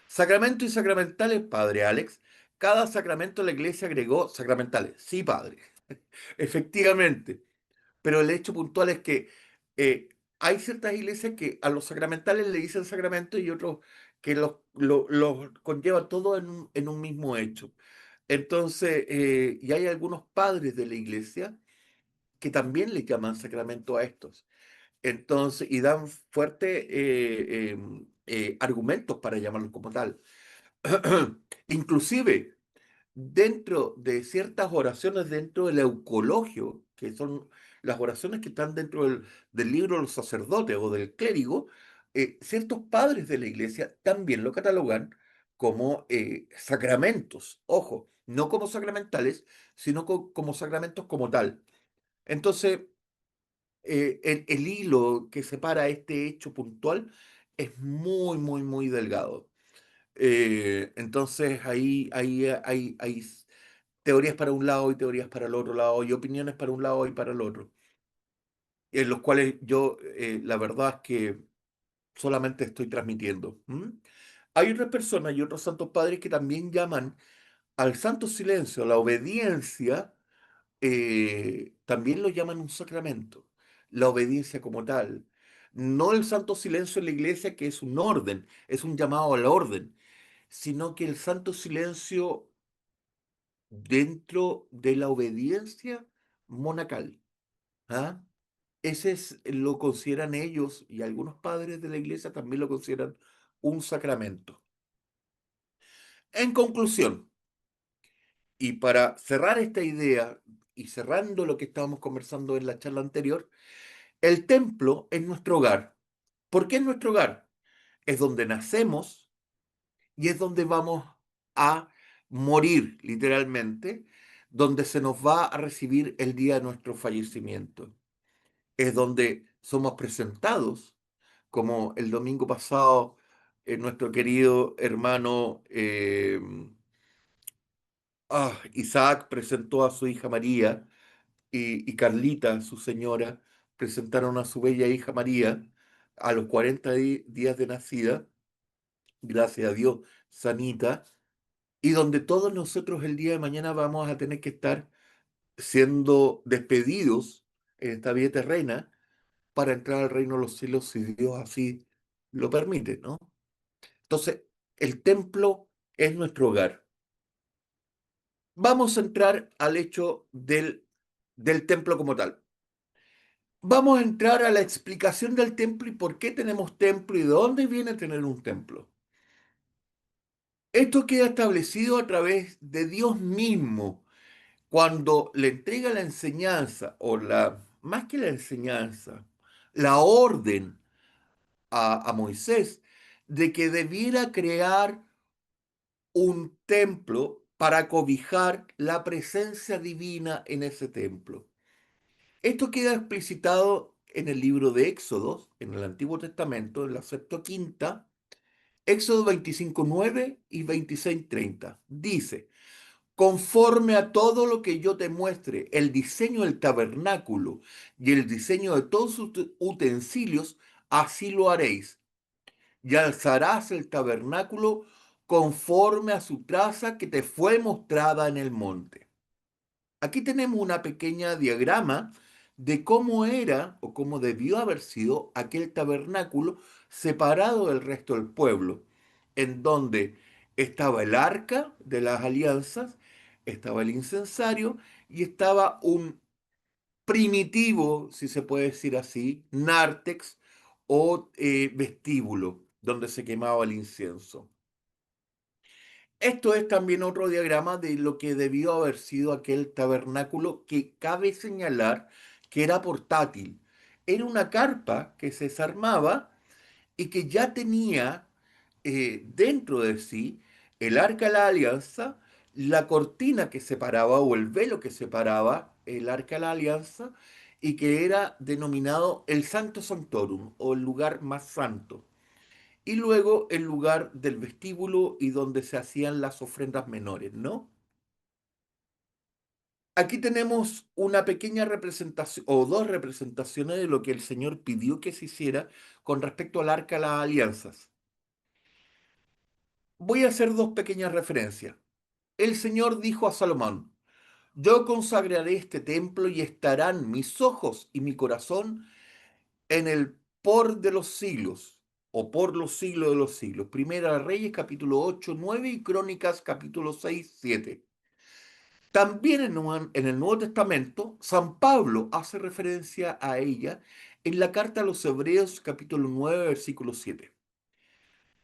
Sacramentos y sacramentales, padre Alex. Cada sacramento la iglesia agregó sacramentales. Sí, padre, efectivamente. Pero el hecho puntual es que eh, hay ciertas iglesias que a los sacramentales le dicen sacramento y otros que los conllevan todo en un mismo hecho. Entonces, y hay algunos padres de la iglesia que también le llaman sacramento a estos. Entonces, y dan fuertes argumentos para llamarlos como tal. Inclusive, dentro de ciertas oraciones dentro del eucologio, que son las oraciones que están dentro del libro de los sacerdotes o del clérigo, ciertos padres de la iglesia también lo catalogan como sacramentos. Ojo, no como sacramentales, sino como sacramentos como tal. Entonces, el hilo que separa este hecho puntual es muy, muy, muy delgado. Entonces, hay teorías para un lado y teorías para el otro lado, y opiniones para un lado y para el otro, en los cuales yo, la verdad es que solamente estoy transmitiendo. ¿M? Hay otras personas y otros santos padres que también llaman al santo silencio, la obediencia, también lo llaman un sacramento, la obediencia como tal. No el santo silencio en la iglesia, que es un orden, es un llamado al orden, sino que el santo silencio dentro de la obediencia monacal. ¿Ah? Lo consideran ellos y algunos padres de la iglesia también lo consideran un sacramento. En conclusión, y para cerrar esta idea y cerrando lo que estábamos conversando en la charla anterior, el templo es nuestro hogar. ¿Por qué es nuestro hogar? Es donde nacemos y es donde vamos a morir, literalmente, donde se nos va a recibir el día de nuestro fallecimiento. Es donde somos presentados, como el domingo pasado nuestro querido hermano Isaac presentó a su hija María y Carlita, su señora, presentaron a su bella hija María a los 40 días de nacida, gracias a Dios, sanita, y donde todos nosotros el día de mañana vamos a tener que estar siendo despedidos en esta vida terrena para entrar al reino de los cielos si Dios así lo permite, ¿no? Entonces, el templo es nuestro hogar. Vamos a entrar al hecho del templo como tal. Vamos a entrar a la explicación del templo y por qué tenemos templo y de dónde viene tener un templo. Esto queda establecido a través de Dios mismo, cuando le entrega la enseñanza, más que la enseñanza, la orden a Moisés de que debiera crear un templo para cobijar la presencia divina en ese templo. Esto queda explicitado en el libro de Éxodo, en el Antiguo Testamento, en la Septuaginta, Éxodo 25:9 y 26:30. Dice: conforme a todo lo que yo te muestre, el diseño del tabernáculo y el diseño de todos sus utensilios, así lo haréis. Y alzarás el tabernáculo conforme a su traza que te fue mostrada en el monte. Aquí tenemos una pequeña diagrama de cómo era o cómo debió haber sido aquel tabernáculo separado del resto del pueblo, en donde estaba el arca de las alianzas, estaba el incensario y estaba un primitivo, si se puede decir así, nártex o vestíbulo, donde se quemaba el incienso. Esto es también otro diagrama de lo que debió haber sido aquel tabernáculo, que cabe señalar que era portátil. Era una carpa que se desarmaba y que ya tenía dentro de sí el arca de la alianza, la cortina que separaba o el velo que separaba el arca de la alianza, y que era denominado el Santo Sanctorum o el lugar más santo, y luego el lugar del vestíbulo y donde se hacían las ofrendas menores, ¿no? Aquí tenemos una pequeña representación o dos representaciones de lo que el Señor pidió que se hiciera con respecto al arca de las alianzas. Voy a hacer dos pequeñas referencias. El Señor dijo a Salomón: yo consagraré este templo y estarán mis ojos y mi corazón en el por de los siglos, o por los siglos de los siglos. Primera de Reyes, capítulo 8, 9 y Crónicas, capítulo 6, 7. También en el Nuevo Testamento, San Pablo hace referencia a ella en la carta a los Hebreos, capítulo 9, versículo 7.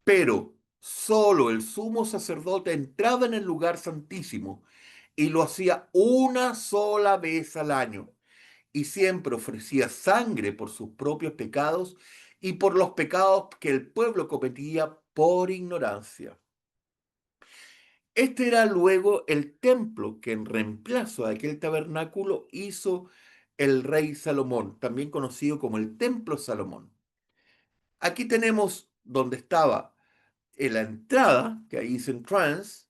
Pero solo el sumo sacerdote entraba en el lugar santísimo y lo hacía una sola vez al año, y siempre ofrecía sangre por sus propios pecados y por los pecados que el pueblo cometía por ignorancia. Este era luego el templo que en reemplazo de aquel tabernáculo hizo el rey Salomón, también conocido como el Templo Salomón. Aquí tenemos donde estaba en la entrada, que ahí dice entrance,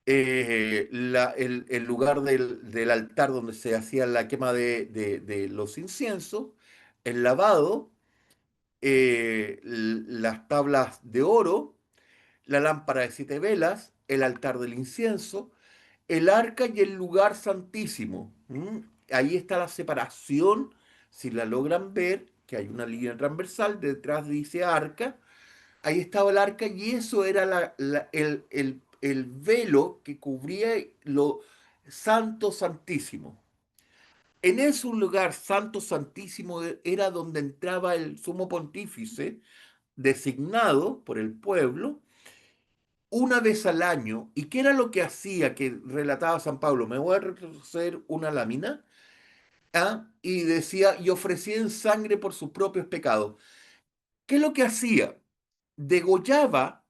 el lugar del altar donde se hacía la quema de los inciensos, el lavado, las tablas de oro, la lámpara de 7 velas, el altar del incienso, el arca y el lugar santísimo. Ahí está la separación, si la logran ver, que hay una línea transversal, detrás dice arca, ahí estaba el arca y eso era el velo que cubría lo santo santísimo. En ese lugar santo santísimo era donde entraba el sumo pontífice designado por el pueblo una vez al año. ¿Y qué era lo que hacía que relataba San Pablo? Me voy a retroceder una lámina. ¿Ah? Y decía, y ofrecían sangre por sus propios pecados. ¿Qué es lo que hacía? Degollaba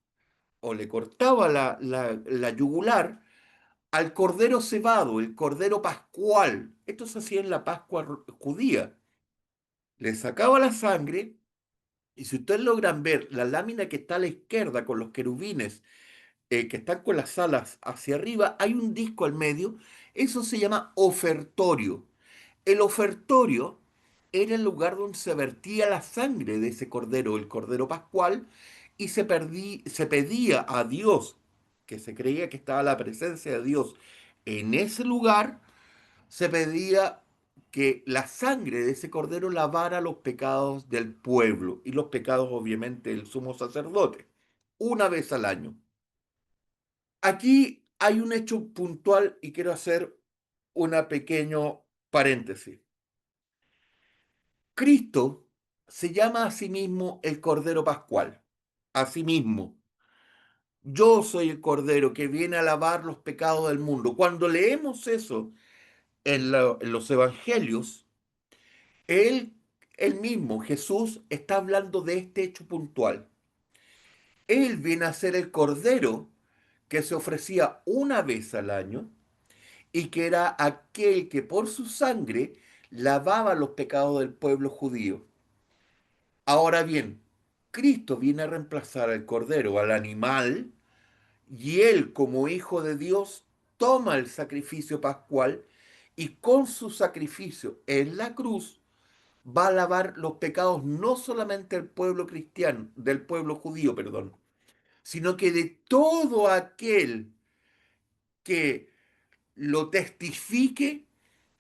o le cortaba la yugular al cordero cebado, el cordero pascual. Esto se hacía en la Pascua judía. Le sacaba la sangre, y si ustedes logran ver la lámina que está a la izquierda con los querubines que están con las alas hacia arriba, hay un disco al medio. Eso se llama ofertorio. El ofertorio era el lugar donde se vertía la sangre de ese cordero, el cordero pascual, y se pedía a Dios, que se creía que estaba la presencia de Dios en ese lugar, se pedía que la sangre de ese cordero lavara los pecados del pueblo y los pecados obviamente del sumo sacerdote, una vez al año. Aquí hay un hecho puntual y quiero hacer una pequeño paréntesis. Cristo se llama a sí mismo el Cordero Pascual, a sí mismo. Yo soy el Cordero que viene a lavar los pecados del mundo. Cuando leemos eso en los evangelios, él, él mismo, Jesús, está hablando de este hecho puntual. Él viene a ser el Cordero que se ofrecía una vez al año y que era aquel que por su sangre lavaba los pecados del pueblo judío. Ahora bien, Cristo viene a reemplazar al Cordero, al animal, y él como hijo de Dios toma el sacrificio pascual y con su sacrificio en la cruz va a lavar los pecados no solamente del pueblo cristiano, del pueblo judío, perdón, sino que de todo aquel que lo testifique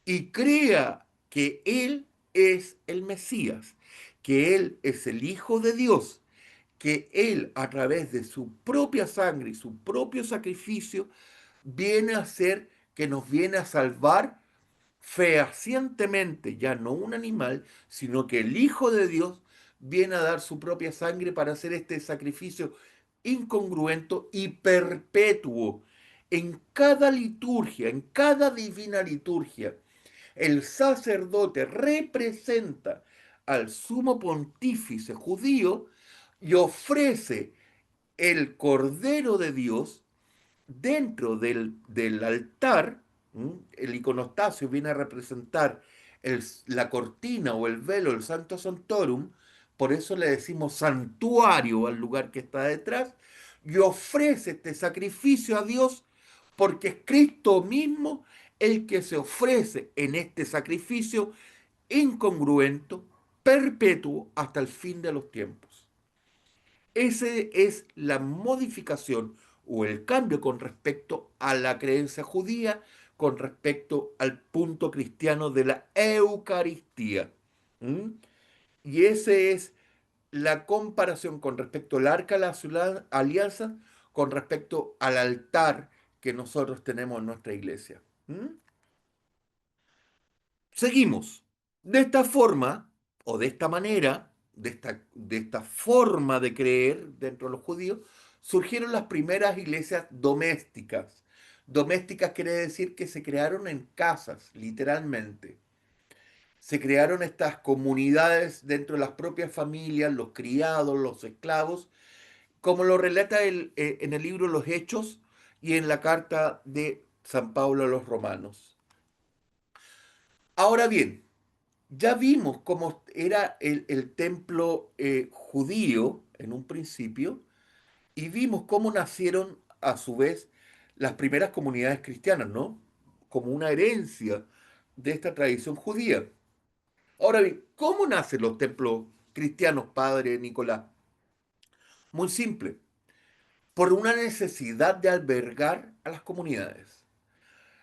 y crea que Él es el Mesías, que Él es el Hijo de Dios, que Él a través de su propia sangre y su propio sacrificio viene a ser que nos viene a salvar fehacientemente, ya no un animal, sino que el Hijo de Dios viene a dar su propia sangre para hacer este sacrificio incongruento y perpetuo. En cada liturgia, en cada divina liturgia, el sacerdote representa al sumo pontífice judío y ofrece el Cordero de Dios dentro del altar. El iconostasio viene a representar la cortina o el velo, el Santo Santorum, por eso le decimos santuario al lugar que está detrás, y ofrece este sacrificio a Dios porque es Cristo mismo el que se ofrece en este sacrificio incongruento, perpetuo, hasta el fin de los tiempos. Ese es la modificación o el cambio con respecto a la creencia judía, con respecto al punto cristiano de la Eucaristía. ¿Mm? Y ese es la comparación con respecto al arca de la alianza, con respecto al altar que nosotros tenemos en nuestra iglesia. ¿Mm? Seguimos. De esta forma, o de esta manera, de esta forma de creer dentro de los judíos, surgieron las primeras iglesias domésticas. Domésticas quiere decir que se crearon en casas, literalmente. Se crearon estas comunidades dentro de las propias familias, los criados, los esclavos, como lo relata en el libro Los Hechos y en la carta de San Pablo a los Romanos. Ahora bien, ya vimos cómo era el templo judío en un principio y vimos cómo nacieron a su vez las primeras comunidades cristianas, ¿no? Como una herencia de esta tradición judía. Ahora bien, ¿cómo nacen los templos cristianos, padre Nicolás? Muy simple, por una necesidad de albergar a las comunidades.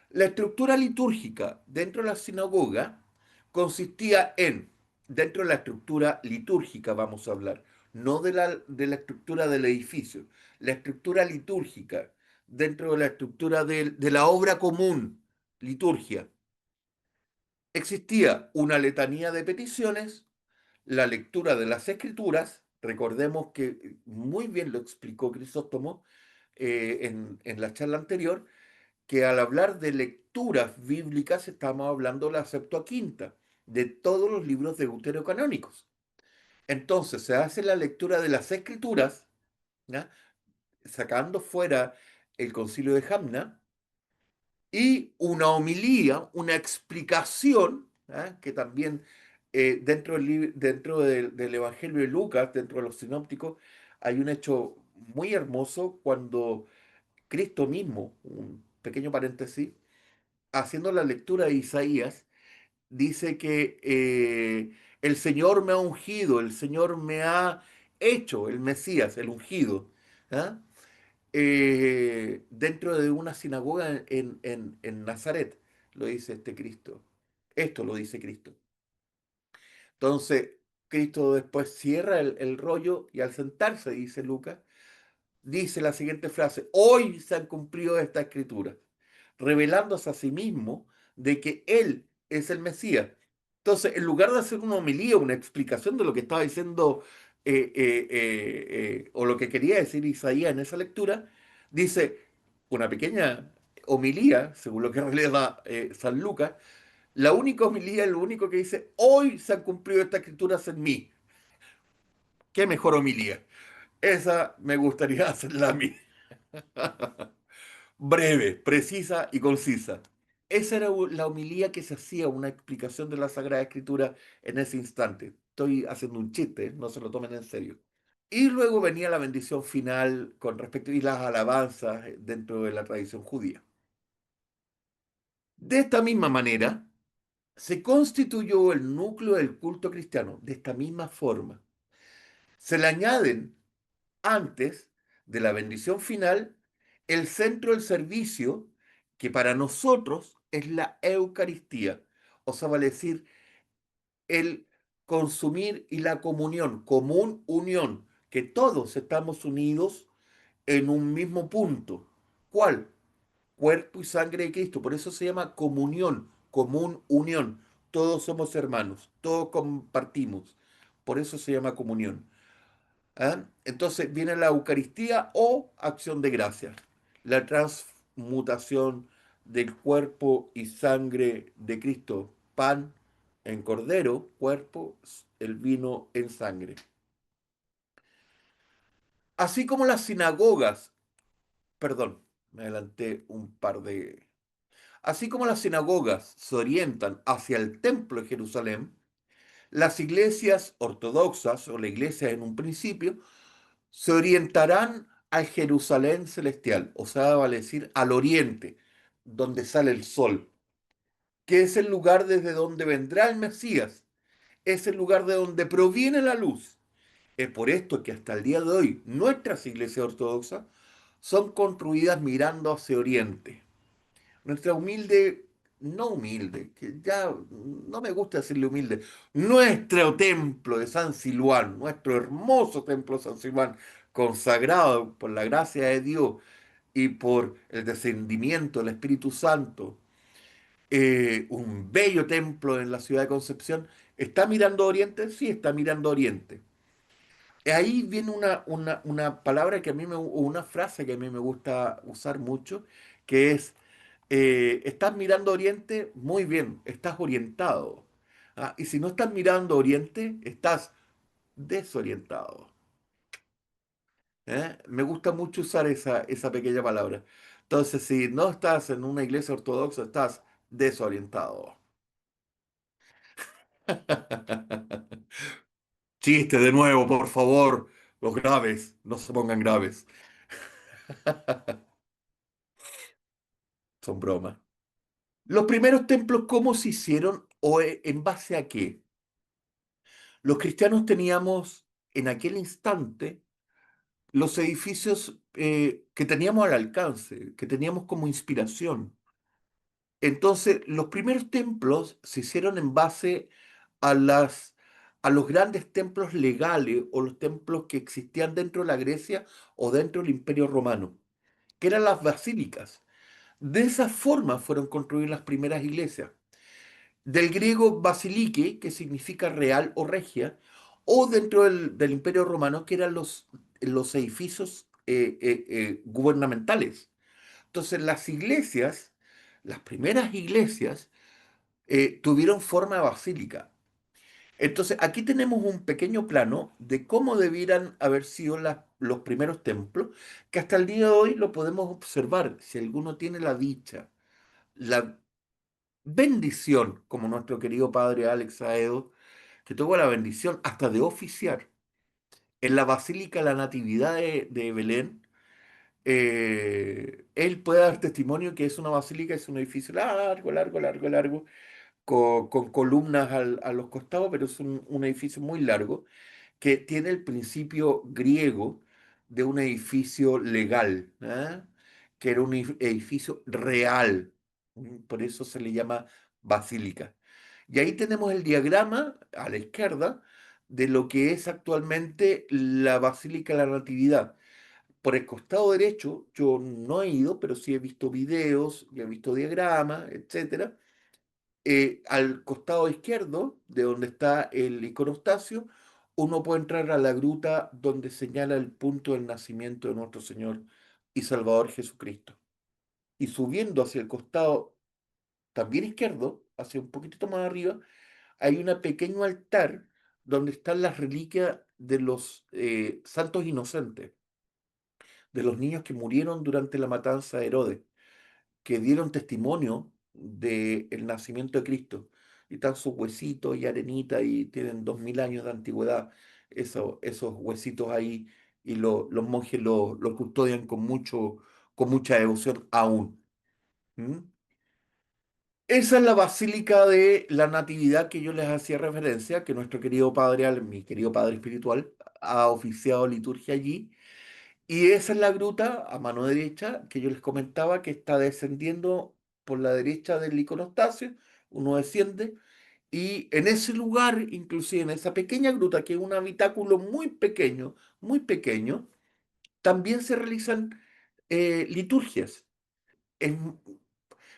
La estructura litúrgica dentro de la sinagoga consistía en, dentro de la estructura litúrgica vamos a hablar, no de la estructura del edificio, la estructura litúrgica, dentro de la estructura de la obra común, liturgia, existía una letanía de peticiones, la lectura de las escrituras, recordemos que muy bien lo explicó Crisóstomo en la charla anterior, que al hablar de lecturas bíblicas estamos hablando de la Septuaginta, de todos los libros deuterocanónicos. Entonces se hace la lectura de las escrituras, ¿ya? Sacando fuera el concilio de Jamna, y una homilía, una explicación, ¿ya? Que también dentro del Evangelio de Lucas, dentro de los sinópticos, hay un hecho muy hermoso cuando Cristo mismo, un pequeño paréntesis, haciendo la lectura de Isaías, dice que el Señor me ha ungido, el Señor me ha hecho el Mesías, el ungido, ¿ah? Dentro de una sinagoga en Nazaret, lo dice este Cristo. Esto lo dice Cristo. Entonces, Cristo después cierra el rollo y al sentarse, dice Lucas, dice la siguiente frase: hoy se han cumplido esta escritura, revelándose a sí mismo de que Él es el Mesías. Entonces, en lugar de hacer una homilía, una explicación de lo que estaba diciendo o lo que quería decir Isaías en esa lectura, dice una pequeña homilía, según lo que releva San Lucas, la única homilía, lo único que dice, hoy se han cumplido estas escrituras en mí. ¿Qué mejor homilía? Esa me gustaría hacerla a mí. Breve, precisa y concisa. Esa era la homilía que se hacía, una explicación de la Sagrada Escritura en ese instante. Estoy haciendo un chiste, no se lo tomen en serio. Y luego venía la bendición final con respecto y las alabanzas dentro de la tradición judía. De esta misma manera, se constituyó el núcleo del culto cristiano, de esta misma forma. Se le añaden, antes de la bendición final, el centro del servicio, que para nosotros es la Eucaristía, o sea, vale decir, el consumir y la comunión, común unión, que todos estamos unidos en un mismo punto. ¿Cuál? Cuerpo y sangre de Cristo. Por eso se llama comunión, común unión. Todos somos hermanos, todos compartimos. Por eso se llama comunión. ¿Ah? Entonces viene la Eucaristía o acción de gracias. La transmutación del cuerpo y sangre de Cristo. Pan en cordero, cuerpo, el vino en sangre. Así como las sinagogas, perdón, me adelanté un par de... Así como las sinagogas se orientan hacia el templo de Jerusalén, las iglesias ortodoxas o la iglesia en un principio se orientarán al Jerusalén celestial, o sea, vale decir al oriente, donde sale el sol, que es el lugar desde donde vendrá el Mesías, es el lugar de donde proviene la luz. Es por esto que hasta el día de hoy nuestras iglesias ortodoxas son construidas mirando hacia oriente. Nuestra humilde, no humilde, que ya no me gusta decirle humilde, nuestro templo de San Silván, nuestro hermoso templo de San Silván, consagrado por la gracia de Dios y por el descendimiento del Espíritu Santo, un bello templo en la ciudad de Concepción, ¿está mirando a Oriente? Sí, está mirando a Oriente. Ahí viene una palabra que a mí me, o una frase que a mí me gusta usar mucho, que es estás mirando Oriente, muy bien, estás orientado. ¿Ah? Y si no estás mirando Oriente, estás desorientado. ¿Eh? Me gusta mucho usar esa pequeña palabra. Entonces, si no estás en una iglesia ortodoxa, estás desorientado. Chiste de nuevo, por favor. Los graves, no se pongan graves. Son bromas. Los primeros templos, ¿cómo se hicieron o en base a qué? Los cristianos teníamos en aquel instante los edificios que teníamos al alcance, que teníamos como inspiración. Entonces, los primeros templos se hicieron en base a a los grandes templos legales o los templos que existían dentro de la Grecia o dentro del Imperio Romano, que eran las basílicas. De esa forma fueron construidas las primeras iglesias. Del griego basilike, que significa real o regia, o dentro del Imperio Romano, que eran los edificios gubernamentales. Entonces, las iglesias, las primeras iglesias, tuvieron forma de basílica. Entonces, aquí tenemos un pequeño plano de cómo debieran haber sido los primeros templos, que hasta el día de hoy lo podemos observar, si alguno tiene la dicha, la bendición, como nuestro querido padre Alex Aedo, que tuvo la bendición hasta de oficiar en la Basílica de la Natividad de Belén. Él puede dar testimonio que es una basílica, es un edificio largo, largo, largo, largo, con columnas a los costados, pero es un edificio muy largo, que tiene el principio griego de un edificio legal, ¿ah? Que era un edificio real. Por eso se le llama basílica. Y ahí tenemos el diagrama a la izquierda de lo que es actualmente la Basílica de la Natividad. Por el costado derecho, yo no he ido, pero sí he visto videos, y he visto diagramas, etcétera. Al costado izquierdo, de donde está el iconostasio, uno puede entrar a la gruta donde señala el punto del nacimiento de nuestro Señor y Salvador Jesucristo. Y subiendo hacia el costado, también izquierdo, hacia un poquitito más arriba, hay un pequeño altar donde están las reliquias de los santos inocentes, de los niños que murieron durante la matanza de Herodes, que dieron testimonio del nacimiento de Cristo. Y están sus huesitos y arenita y tienen 2000 años de antigüedad, esos huesitos ahí, y los monjes los custodian con mucha devoción aún. ¿Mm? Esa es la Basílica de la Natividad que yo les hacía referencia, que nuestro querido padre, mi querido padre espiritual, ha oficiado liturgia allí. Y esa es la gruta a mano derecha que yo les comentaba que está descendiendo por la derecha del iconostasio. Uno desciende y en ese lugar, inclusive en esa pequeña gruta, que es un habitáculo muy pequeño, también se realizan liturgias. Es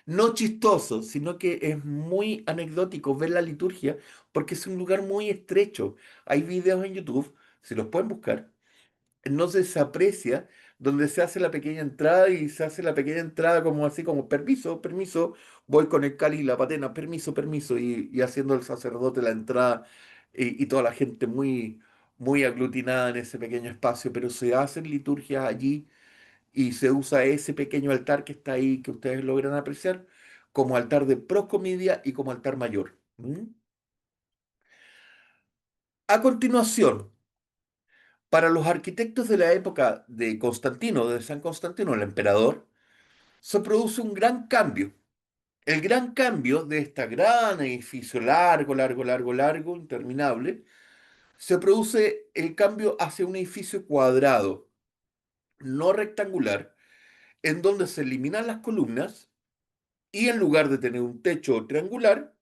no chistoso, sino que es muy anecdótico ver la liturgia porque es un lugar muy estrecho. Hay videos en YouTube, si los pueden buscar, no se aprecia donde se hace la pequeña entrada y se hace la pequeña entrada como así como permiso, permiso, voy con el cáliz y la patena, permiso, permiso, y haciendo el sacerdote la entrada y toda la gente muy aglutinada en ese pequeño espacio, pero se hacen liturgias allí y se usa ese pequeño altar que está ahí, que ustedes logran apreciar, como altar de procomedia y como altar mayor. ¿Mm? A continuación, para los arquitectos de la época de Constantino, de San Constantino, el emperador, se produce un gran cambio. El gran cambio de este gran edificio largo, largo, largo, largo, interminable, se produce el cambio hacia un edificio cuadrado, no rectangular, en donde se eliminan las columnas y en lugar de tener un techo triangular,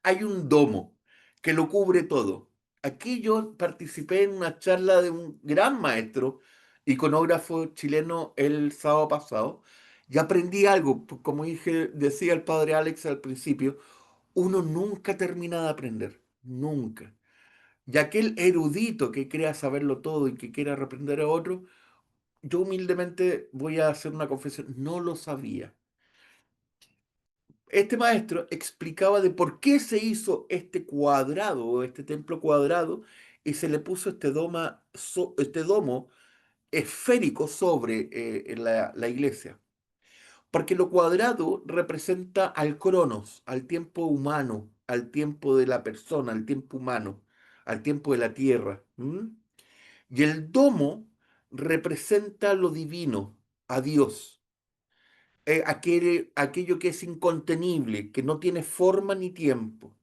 hay un domo que lo cubre todo. Aquí yo participé en una charla de un gran maestro, iconógrafo chileno, el sábado pasado, y aprendí algo. Como decía el padre Alex al principio, uno nunca termina de aprender, nunca. Y aquel erudito que crea saberlo todo y que quiera reprender a otro, yo humildemente voy a hacer una confesión, no lo sabía. Este maestro explicaba de por qué se hizo este cuadrado o este templo cuadrado y se le puso este domo esférico sobre la iglesia. Porque lo cuadrado representa al cronos, al tiempo humano, al tiempo de la persona, al tiempo humano, al tiempo de la tierra. ¿M? Y el domo representa lo divino, a Dios, aquello que es incontenible, que no tiene forma ni tiempo.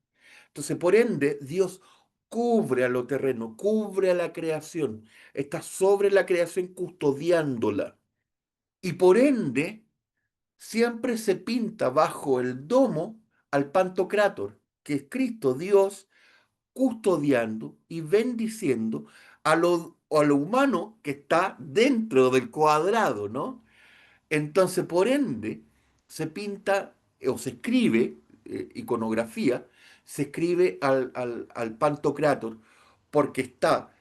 Entonces, por ende, Dios cubre a lo terreno, cubre a la creación, está sobre la creación custodiándola. Y por ende, siempre se pinta bajo el domo al Pantocrátor, que es Cristo, Dios, custodiando y bendiciendo a lo humano que está dentro del cuadrado, ¿no? Entonces, por ende, se pinta o se escribe, iconografía, se escribe al Pantocrátor, porque está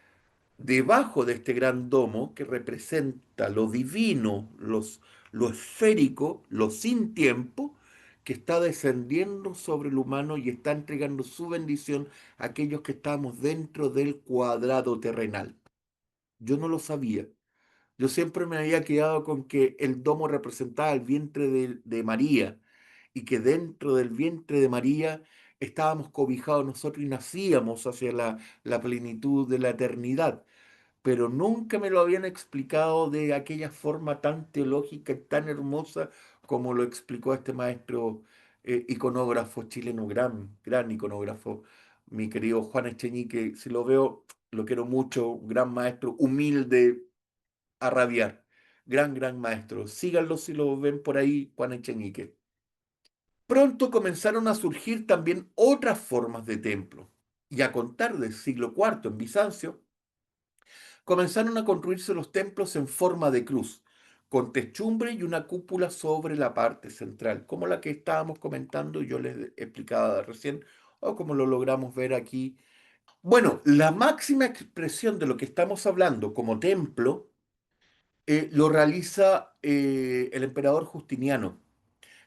debajo de este gran domo que representa lo divino, lo esférico, lo sin tiempo, que está descendiendo sobre el humano y está entregando su bendición a aquellos que estamos dentro del cuadrado terrenal. Yo no lo sabía. Yo siempre me había quedado con que el domo representaba el vientre de María y que dentro del vientre de María estábamos cobijados nosotros y nacíamos hacia la plenitud de la eternidad, pero nunca me lo habían explicado de aquella forma tan teológica y tan hermosa como lo explicó este maestro iconógrafo chileno, gran iconógrafo, mi querido Juan Echeñique. Si lo veo, lo quiero mucho, un gran maestro, humilde a rabiar. Gran maestro. Síganlo si lo ven por ahí, Juan Echeñique. Pronto comenzaron a surgir también otras formas de templo. Y a contar del siglo IV en Bizancio, comenzaron a construirse los templos en forma de cruz, con techumbre y una cúpula sobre la parte central, como la que estábamos comentando y yo les explicaba recién, o como lo logramos ver aquí. Bueno, la máxima expresión de lo que estamos hablando como templo lo realiza el emperador Justiniano,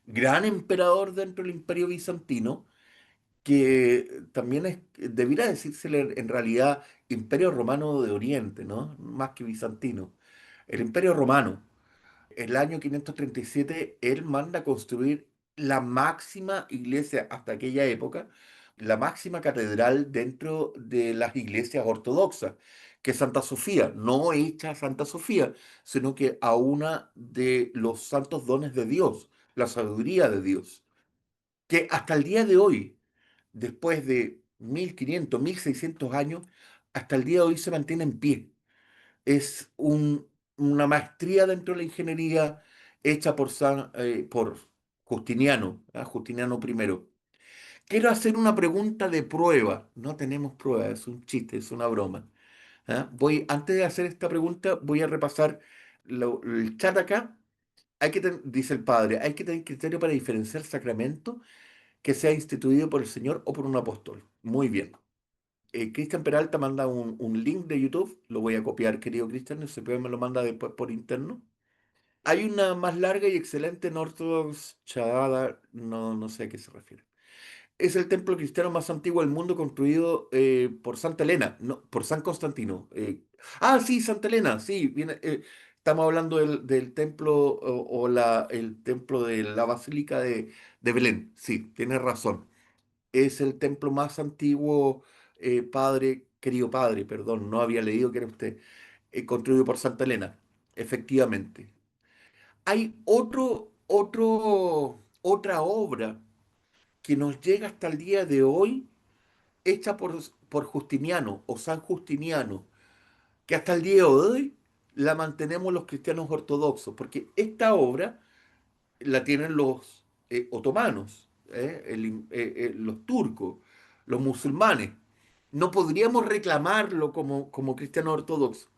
gran emperador dentro del Imperio Bizantino, que también es, debiera decírsele en realidad Imperio Romano de Oriente, ¿no? Más que bizantino. El Imperio Romano. El año 537 él manda a construir la máxima iglesia hasta aquella época, la máxima catedral dentro de las iglesias ortodoxas, que es Santa Sofía, no hecha a Santa Sofía, sino que a una de los santos dones de Dios, la sabiduría de Dios, que hasta el día de hoy, después de 1500, 1600 años, hasta el día de hoy se mantiene en pie. Es una maestría dentro de la ingeniería hecha por Justiniano, ¿ah? Justiniano primero. Quiero hacer una pregunta de prueba. No tenemos prueba, es un chiste, es una broma. ¿Ah? Antes de hacer esta pregunta, voy a repasar el chat acá. Dice el padre, hay que tener criterio para diferenciar sacramento que sea instituido por el Señor o por un apóstol. Muy bien. Cristian Peralta manda un link de YouTube, lo voy a copiar, querido Cristian, ese puede me lo manda después por interno. Hay una más larga y excelente en Ortodox Chavada, no sé a qué se refiere. Es el templo cristiano más antiguo del mundo construido por Santa Elena, no, por San Constantino. Sí, Santa Elena, sí, viene, estamos hablando del templo el templo de la Basílica de Belén, sí, tienes razón. Es el templo más antiguo, querido padre, perdón, no había leído que era usted, construido por Santa Elena, efectivamente. Hay otra obra que nos llega hasta el día de hoy, hecha por Justiniano o San Justiniano, que hasta el día de hoy la mantenemos los cristianos ortodoxos, porque esta obra la tienen los otomanos, los turcos, los musulmanes. No podríamos reclamarlo como cristianos ortodoxos,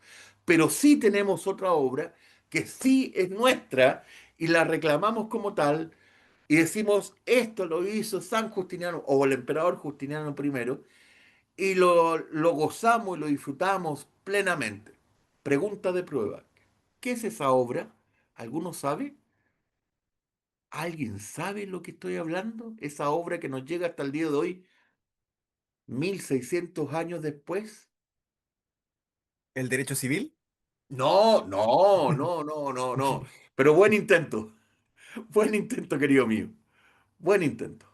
pero sí tenemos otra obra que sí es nuestra y la reclamamos como tal y decimos, esto lo hizo San Justiniano o el emperador Justiniano primero y lo gozamos y lo disfrutamos plenamente. Pregunta de prueba. ¿Qué es esa obra? ¿Alguno sabe? ¿Alguien sabe lo que estoy hablando? Esa obra que nos llega hasta el día de hoy, 1600 años después. ¿El derecho civil? No. Pero buen intento. Buen intento, querido mío. Buen intento.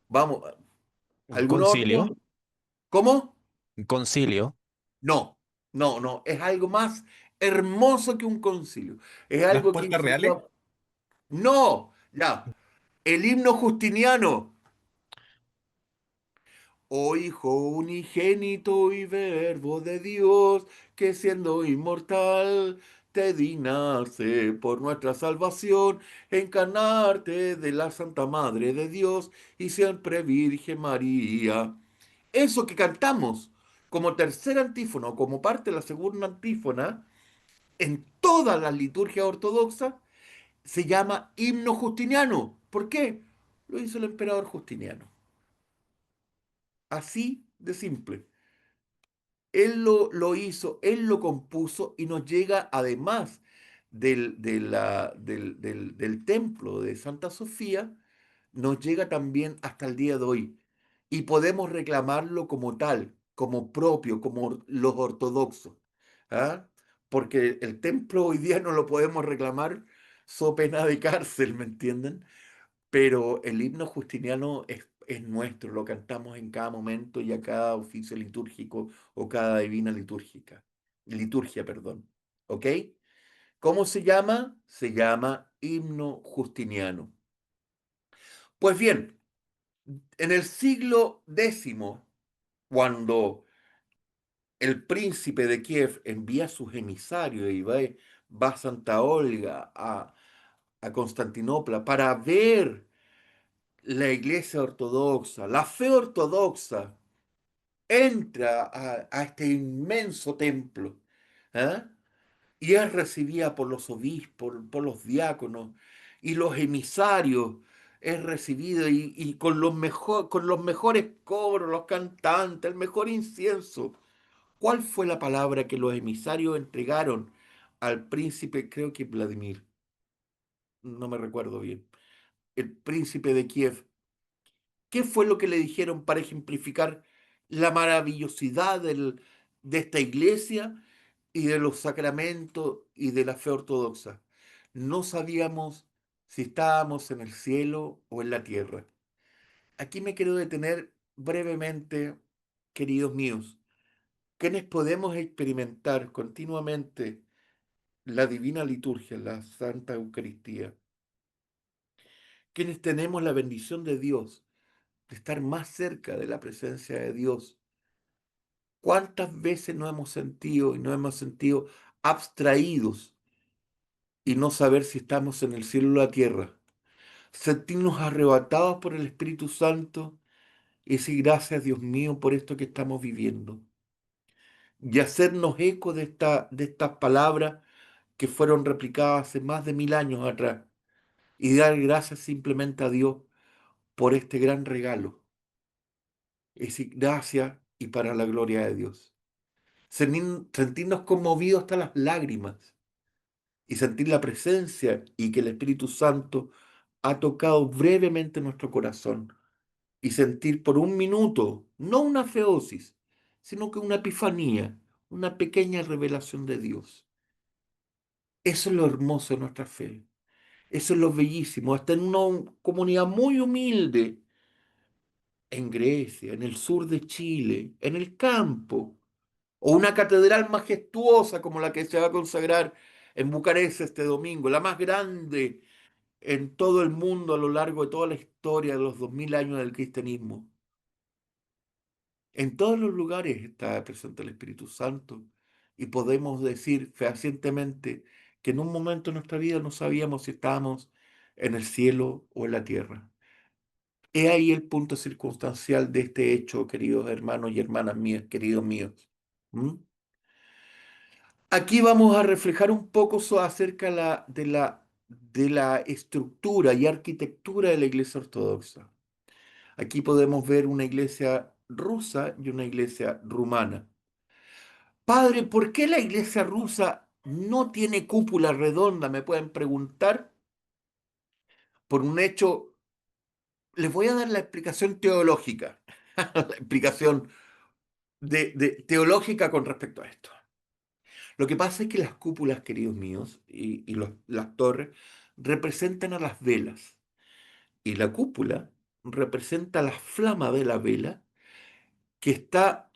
Vamos, Un ¿alguna otra? concilio, ¿Cómo? un concilio, No. Es algo más hermoso que un concilio. Es ¿Las algo que puertas hizo reales? No, ya. El himno justiniano. Oh Hijo unigénito y Verbo de Dios, que siendo inmortal, te dignaste por nuestra salvación, encarnarte de la Santa Madre de Dios y siempre Virgen María. Eso que cantamos como tercera antífona o como parte de la segunda antífona en toda la liturgia ortodoxa se llama himno justiniano. ¿Por qué? Lo hizo el emperador Justiniano. Así de simple. Él lo hizo, él lo compuso y nos llega además del templo de Santa Sofía, nos llega también hasta el día de hoy. Y podemos reclamarlo como tal, como propio, como los ortodoxos. ¿Ah? Porque el templo hoy día no lo podemos reclamar so pena de cárcel, ¿me entienden? Pero el himno justiniano es nuestro, lo cantamos en cada momento y a cada oficio litúrgico o cada divina liturgia, perdón. ¿Ok? ¿Cómo se llama? Se llama himno justiniano. Pues bien, en el siglo X, cuando el príncipe de Kiev envía a sus emisarios y va a Santa Olga, a Constantinopla, para ver la iglesia ortodoxa, la fe ortodoxa, entra a este inmenso templo, ¿ah? Y es recibida por los obispos, por los diáconos y los emisarios. es recibido y con con los mejores cobros, los cantantes, el mejor incienso. ¿Cuál fue la palabra que los emisarios entregaron al príncipe, creo que Vladimir, no me recuerdo bien, el príncipe de Kiev? ¿Qué fue lo que le dijeron para ejemplificar la maravillosidad de esta iglesia y de los sacramentos y de la fe ortodoxa? No sabíamos si estábamos en el cielo o en la tierra. Aquí me quiero detener brevemente, queridos míos, quienes podemos experimentar continuamente la divina liturgia, la Santa Eucaristía, quienes tenemos la bendición de Dios, de estar más cerca de la presencia de Dios. ¿Cuántas veces nos hemos sentido y nos hemos sentido abstraídos y no saber si estamos en el cielo o la tierra? Sentirnos arrebatados por el Espíritu Santo y decir gracias, Dios mío, por esto que estamos viviendo. Y hacernos eco de estas palabras que fueron replicadas hace más de 1000 años atrás. Y dar gracias simplemente a Dios por este gran regalo. Es decir, gracias y para la gloria de Dios. Sentirnos conmovidos hasta las lágrimas y sentir la presencia y que el Espíritu Santo ha tocado brevemente nuestro corazón y sentir por un minuto, no una feocis, sino que una epifanía, una pequeña revelación de Dios. Eso es lo hermoso de nuestra fe. Eso es lo bellísimo. Hasta en una comunidad muy humilde, en Grecia, en el sur de Chile, en el campo, o una catedral majestuosa como la que se va a consagrar en Bucarest este domingo, la más grande en todo el mundo a lo largo de toda la historia de los 2000 años del cristianismo. En todos los lugares está presente el Espíritu Santo y podemos decir fehacientemente que en un momento de nuestra vida no sabíamos si estábamos en el cielo o en la tierra. He ahí el punto circunstancial de este hecho, queridos hermanos y hermanas mías, queridos míos. ¿Mm? Aquí vamos a reflejar un poco acerca de la estructura y arquitectura de la Iglesia Ortodoxa. Aquí podemos ver una iglesia rusa y una iglesia rumana. Padre, ¿por qué la iglesia rusa no tiene cúpula redonda? Me pueden preguntar por un hecho. Les voy a dar la explicación teológica, la explicación teológica con respecto a esto. Lo que pasa es que las cúpulas, queridos míos, y las torres, representan a las velas. Y la cúpula representa la flama de la vela que está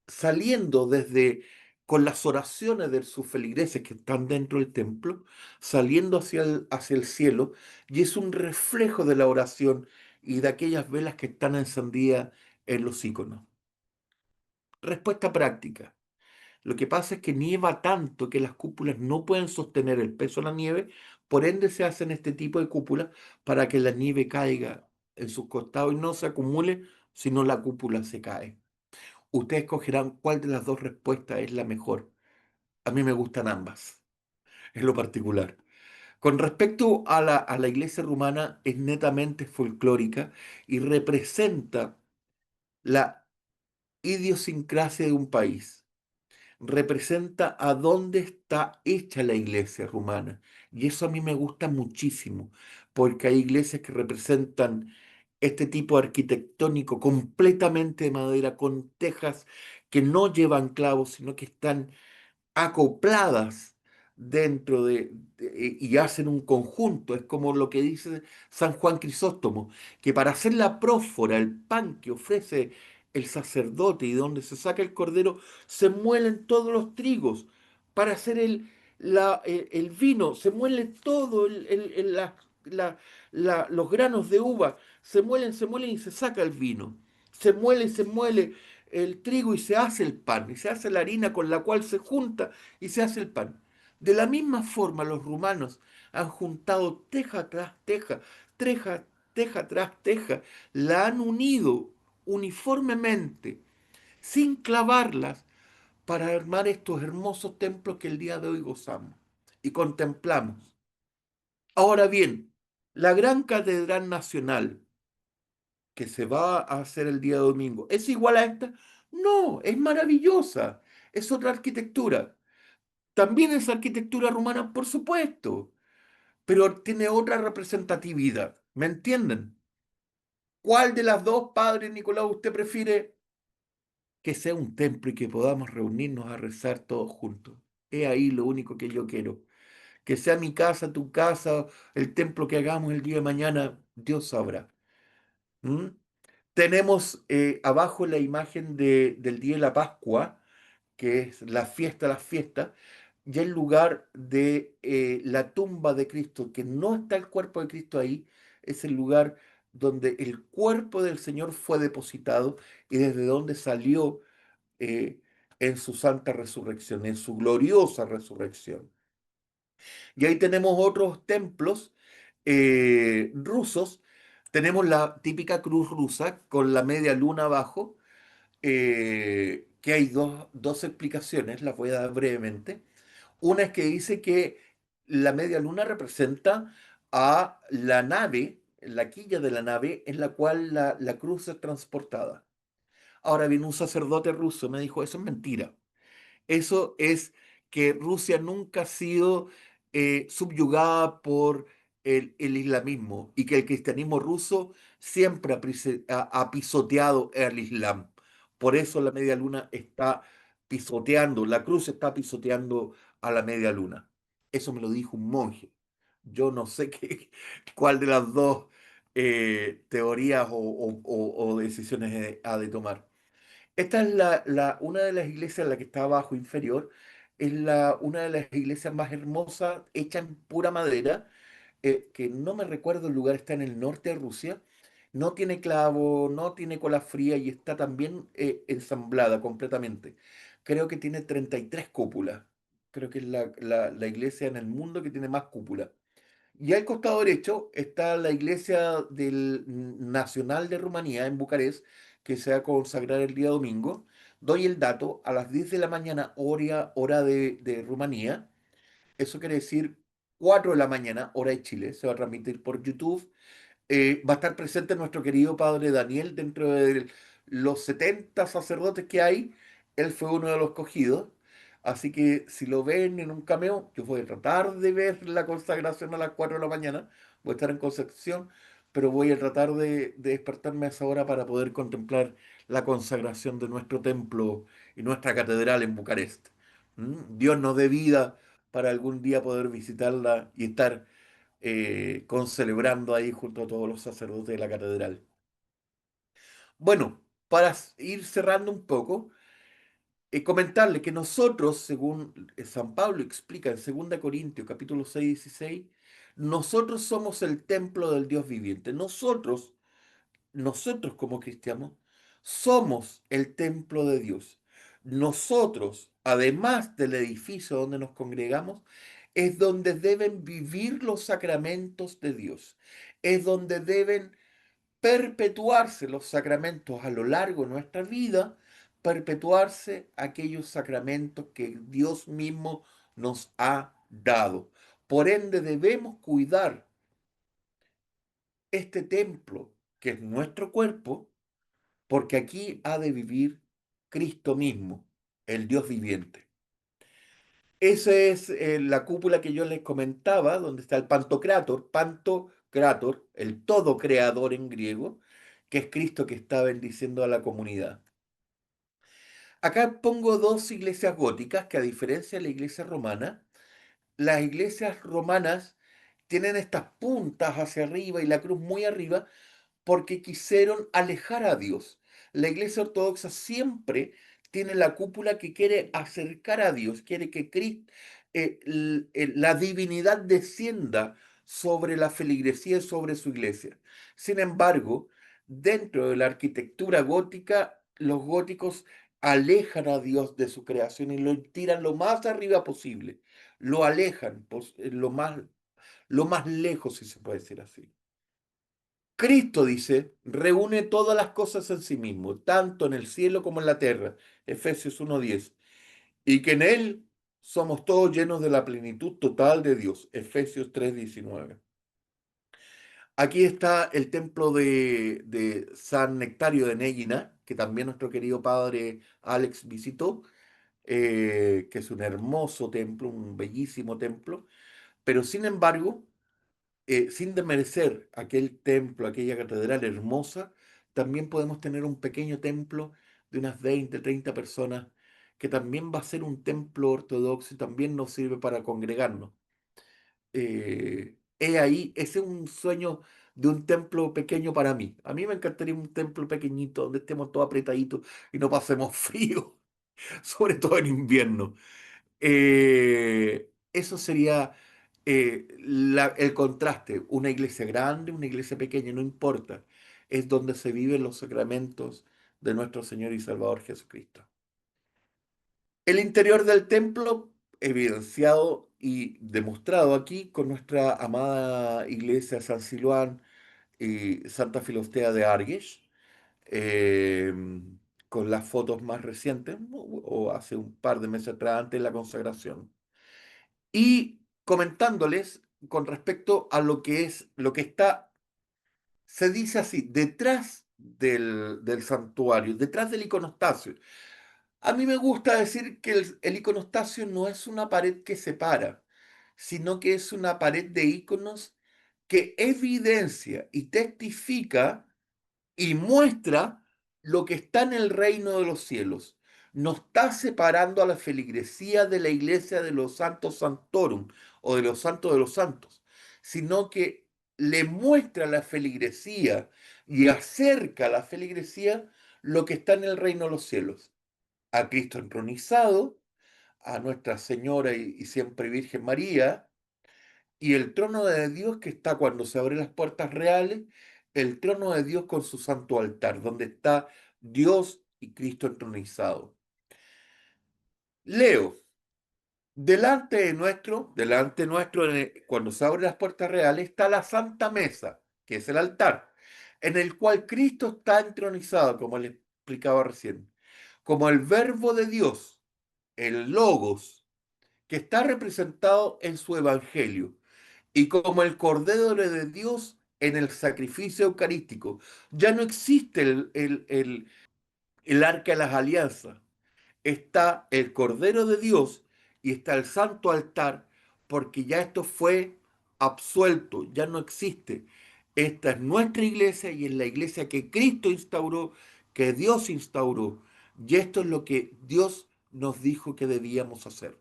saliendo desde, con las oraciones de sus feligreses que están dentro del templo, saliendo hacia el cielo, y es un reflejo de la oración y de aquellas velas que están encendidas en los iconos. Respuesta práctica. Lo que pasa es que nieva tanto que las cúpulas no pueden sostener el peso de la nieve, por ende se hacen este tipo de cúpulas para que la nieve caiga en sus costados y no se acumule, sino la cúpula se cae. Ustedes escogerán cuál de las dos respuestas es la mejor. A mí me gustan ambas, en lo particular. Con respecto a la iglesia rumana, es netamente folclórica y representa la idiosincrasia de un país. Representa a dónde está hecha la iglesia rumana. Y eso a mí me gusta muchísimo, porque hay iglesias que representan este tipo arquitectónico completamente de madera, con tejas que no llevan clavos, sino que están acopladas dentro y hacen un conjunto. Es como lo que dice San Juan Crisóstomo, que para hacer la prófora, el pan que ofrece el sacerdote y donde se saca el cordero, se muelen todos los trigos. Para hacer el vino, se muele todo los granos de uva, se muelen y se saca el vino. Se muele el trigo y se hace el pan, y se hace la harina con la cual se junta y se hace el pan. De la misma forma, los rumanos han juntado teja tras teja, teja tras teja, la han unido uniformemente, sin clavarlas, para armar estos hermosos templos que el día de hoy gozamos y contemplamos. Ahora bien, La gran catedral nacional que se va a hacer el día domingo, ¿es igual a esta? No, es maravillosa. Es otra arquitectura. También es arquitectura rumana, por supuesto, pero tiene otra representatividad. ¿Me entienden? ¿Cuál de las dos, padre Nicolau, usted prefiere que sea un templo y que podamos reunirnos a rezar todos juntos? Es ahí lo único que yo quiero. Que sea mi casa, tu casa, el templo que hagamos el día de mañana, Dios sabrá. ¿Mm? Tenemos abajo la imagen del día de la Pascua, que es la fiesta de las fiestas, y el lugar de la tumba de Cristo, que no está el cuerpo de Cristo ahí, es el lugar donde el cuerpo del Señor fue depositado y desde donde salió eh, en su santa resurrección, en su gloriosa resurrección. Y ahí tenemos otros templos rusos. Tenemos la típica cruz rusa con la media luna abajo, que hay dos explicaciones, las voy a dar brevemente. Una es que dice que la media luna representa a la nave, la quilla de la nave en la cual la cruz es transportada. Ahora bien, un sacerdote ruso me dijo, eso es mentira. Eso es que Rusia nunca ha sido subyugada por el islamismo y que el cristianismo ruso siempre ha pisoteado el Islam. Por eso la media luna está pisoteando, la cruz está pisoteando a la media luna. Eso me lo dijo un monje. Yo no sé cuál de las dos teorías o decisiones ha de tomar. Esta es una de las iglesias, la que está abajo inferior, es una de las iglesias más hermosas, hecha en pura madera, que no me recuerdo el lugar, está en el norte de Rusia. No tiene clavo, no tiene cola fría y está también ensamblada completamente. Creo que tiene 33 cúpulas. Creo que es la iglesia en el mundo que tiene más cúpulas. Y al costado derecho está la iglesia del Nacional de Rumanía en Bucarest, que se va a consagrar el día domingo. Doy el dato, a las 10 de la mañana, hora de Rumanía. Eso quiere decir 4 de la mañana, hora de Chile. Se va a transmitir por YouTube. Va a estar presente nuestro querido padre Daniel dentro de los 70 sacerdotes que hay. Él fue uno de los escogidos. Así que si lo ven en un cameo, yo voy a tratar de ver la consagración a las 4 de la mañana. Voy a estar en Concepción, pero voy a tratar de despertarme a esa hora para poder contemplar la consagración de nuestro templo y nuestra catedral en Bucarest. Dios nos dé vida para algún día poder visitarla y estar concelebrando ahí junto a todos los sacerdotes de la catedral. Bueno, para ir cerrando un poco, comentarle que nosotros, según San Pablo explica en 2 Corintios capítulo 6, 16, nosotros somos el templo del Dios viviente. Nosotros como cristianos somos el templo de Dios. Nosotros, además del edificio donde nos congregamos, es donde deben vivir los sacramentos de Dios. Es donde deben perpetuarse los sacramentos a lo largo de nuestra vida, perpetuarse aquellos sacramentos que Dios mismo nos ha dado. Por ende, debemos cuidar este templo, que es nuestro cuerpo, porque aquí ha de vivir Cristo mismo, el Dios viviente. Esa es la cúpula que yo les comentaba, donde está el Pantocrátor, el todo creador en griego, que es Cristo que está bendiciendo a la comunidad. Acá pongo dos iglesias góticas que, a diferencia de la iglesia romana, las iglesias romanas tienen estas puntas hacia arriba y la cruz muy arriba, porque quisieron alejar a Dios. La Iglesia Ortodoxa siempre tiene la cúpula que quiere acercar a Dios, quiere que la divinidad descienda sobre la feligresía y sobre su iglesia. Sin embargo, dentro de la arquitectura gótica, los góticos alejan a Dios de su creación y lo tiran lo más arriba posible, lo alejan lo más lejos, si se puede decir así. Cristo, dice, reúne todas las cosas en sí mismo, tanto en el cielo como en la tierra, Efesios 1:10, y que en Él somos todos llenos de la plenitud total de Dios, Efesios 3:19. Aquí está el templo de San Nectario de Négina, que también nuestro querido padre Alex visitó, que es un hermoso templo, un bellísimo templo, pero sin embargo, sin desmerecer aquel templo, aquella catedral hermosa, también podemos tener un pequeño templo de unas 20, 30 personas, que también va a ser un templo ortodoxo y también nos sirve para congregarnos. He ahí, ese es un sueño de un templo pequeño para mí. A mí me encantaría un templo pequeñito donde estemos todos apretaditos y no pasemos frío, sobre todo en invierno. Eso sería el contraste, una iglesia grande, una iglesia pequeña, no importa, es donde se viven los sacramentos de nuestro Señor y Salvador Jesucristo. El interior del templo, evidenciado y demostrado aquí con nuestra amada iglesia San Siluán y Santa Filostea de Argues, eh, con las fotos más recientes, o hace un par de meses atrás, antes de la consagración. Y comentándoles con respecto a lo que es, lo que está, se dice así, detrás del santuario, detrás del iconostasio. A mí me gusta decir que el iconostasio no es una pared que separa, sino que es una pared de iconos que evidencia y testifica y muestra lo que está en el reino de los cielos. No está separando a la feligresía de la iglesia de los santos santorum o de los santos, sino que le muestra a la feligresía y acerca a la feligresía lo que está en el reino de los cielos. A Cristo entronizado, a Nuestra Señora y siempre Virgen María, y el trono de Dios que está cuando se abren las puertas reales, el trono de Dios con su santo altar, donde está Dios y Cristo entronizado. Leo, delante nuestro, cuando se abren las puertas reales, está la Santa Mesa, que es el altar, en el cual Cristo está entronizado, como le explicaba recién, como el Verbo de Dios, el Logos, que está representado en su Evangelio y como el Cordero de Dios en el sacrificio eucarístico. Ya no existe el arca de las alianzas. Está el Cordero de Dios y está el santo altar, porque ya esto fue absuelto, ya no existe. Esta es nuestra iglesia y es la iglesia que Cristo instauró, que Dios instauró. Y esto es lo que Dios nos dijo que debíamos hacer.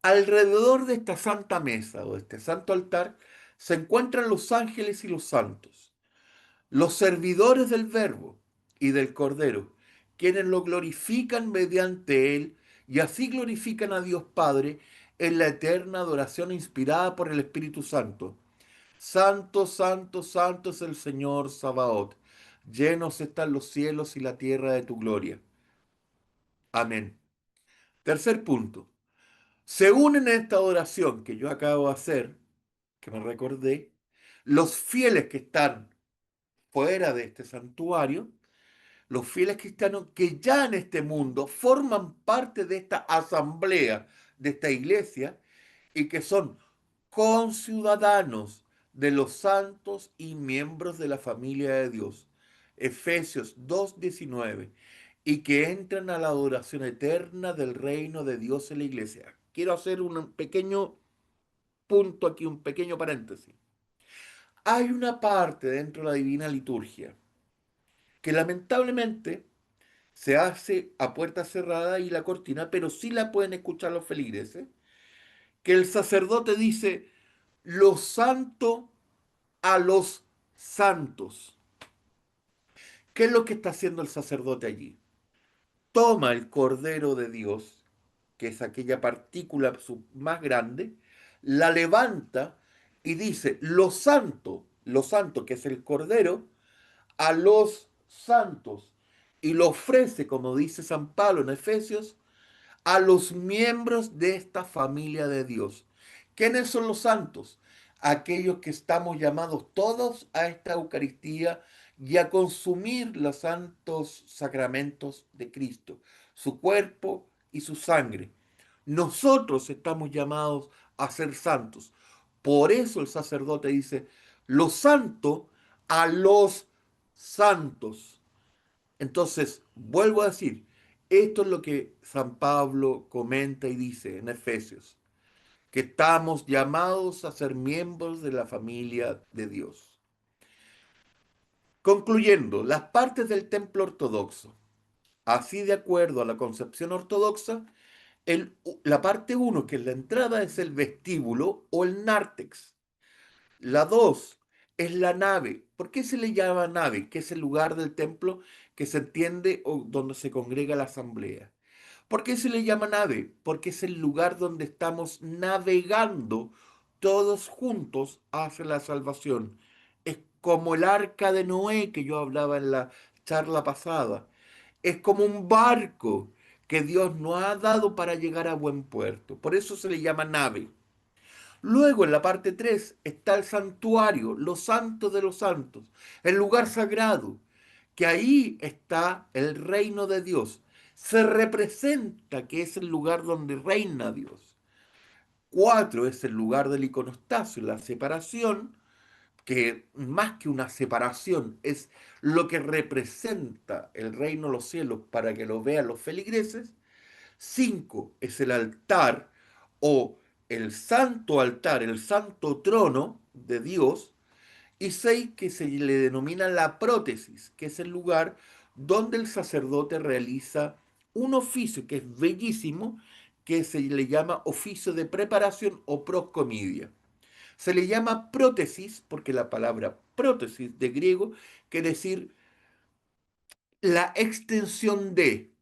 Alrededor de esta santa mesa o de este santo altar se encuentran los ángeles y los santos, los servidores del Verbo y del Cordero, quienes lo glorifican mediante él y así glorifican a Dios Padre en la eterna adoración inspirada por el Espíritu Santo. Santo, santo, santo es el Señor Sabaoth. Llenos están los cielos y la tierra de tu gloria. Amén. Tercer punto. Se unen en esta adoración que yo acabo de hacer, que me recordé, los fieles que están fuera de este santuario, los fieles cristianos que ya en este mundo forman parte de esta asamblea, de esta iglesia, y que son conciudadanos de los santos y miembros de la familia de Dios. Efesios 2:19, y que entran a la adoración eterna del reino de Dios en la iglesia. Quiero hacer un pequeño punto aquí, un pequeño paréntesis. Hay una parte dentro de la divina liturgia que lamentablemente se hace a puerta cerrada y la cortina, pero sí la pueden escuchar los feligreses, que el sacerdote dice, lo santo a los santos. ¿Qué es lo que está haciendo el sacerdote allí? Toma el Cordero de Dios, que es aquella partícula más grande, la levanta y dice, lo santo que es el Cordero, a los santos, y lo ofrece, como dice San Pablo en Efesios, a los miembros de esta familia de Dios. ¿Quiénes son los santos? Aquellos que estamos llamados todos a esta Eucaristía y a consumir los santos sacramentos de Cristo, su cuerpo y su sangre. Nosotros estamos llamados a ser santos. Por eso el sacerdote dice, lo santo a los santos. Entonces, vuelvo a decir, esto es lo que San Pablo comenta y dice en Efesios, que estamos llamados a ser miembros de la familia de Dios. Concluyendo, las partes del templo ortodoxo, así de acuerdo a la concepción ortodoxa, la parte uno, que es la entrada, es el vestíbulo o el nártex. La 2 es la nave. ¿Por qué se le llama nave? Que es el lugar del templo que se entiende o donde se congrega la asamblea. ¿Por qué se le llama nave? Porque es el lugar donde estamos navegando todos juntos hacia la salvación. Es como el arca de Noé que yo hablaba en la charla pasada. Es como un barco que Dios nos ha dado para llegar a buen puerto. Por eso se le llama nave. Luego en la parte 3 está el santuario, los santos de los santos, el lugar sagrado, que ahí está el reino de Dios. Se representa que es el lugar donde reina Dios. 4 es el lugar del iconostasio, la separación, que más que una separación es lo que representa el reino de los cielos para que lo vean los feligreses. 5 es el altar o el santo altar, el santo trono de Dios. Y 6 que se le denomina la prótesis, que es el lugar donde el sacerdote realiza un oficio que es bellísimo, que se le llama oficio de preparación o proscomidia. Se le llama prótesis porque la palabra prótesis de griego quiere decir la extensión de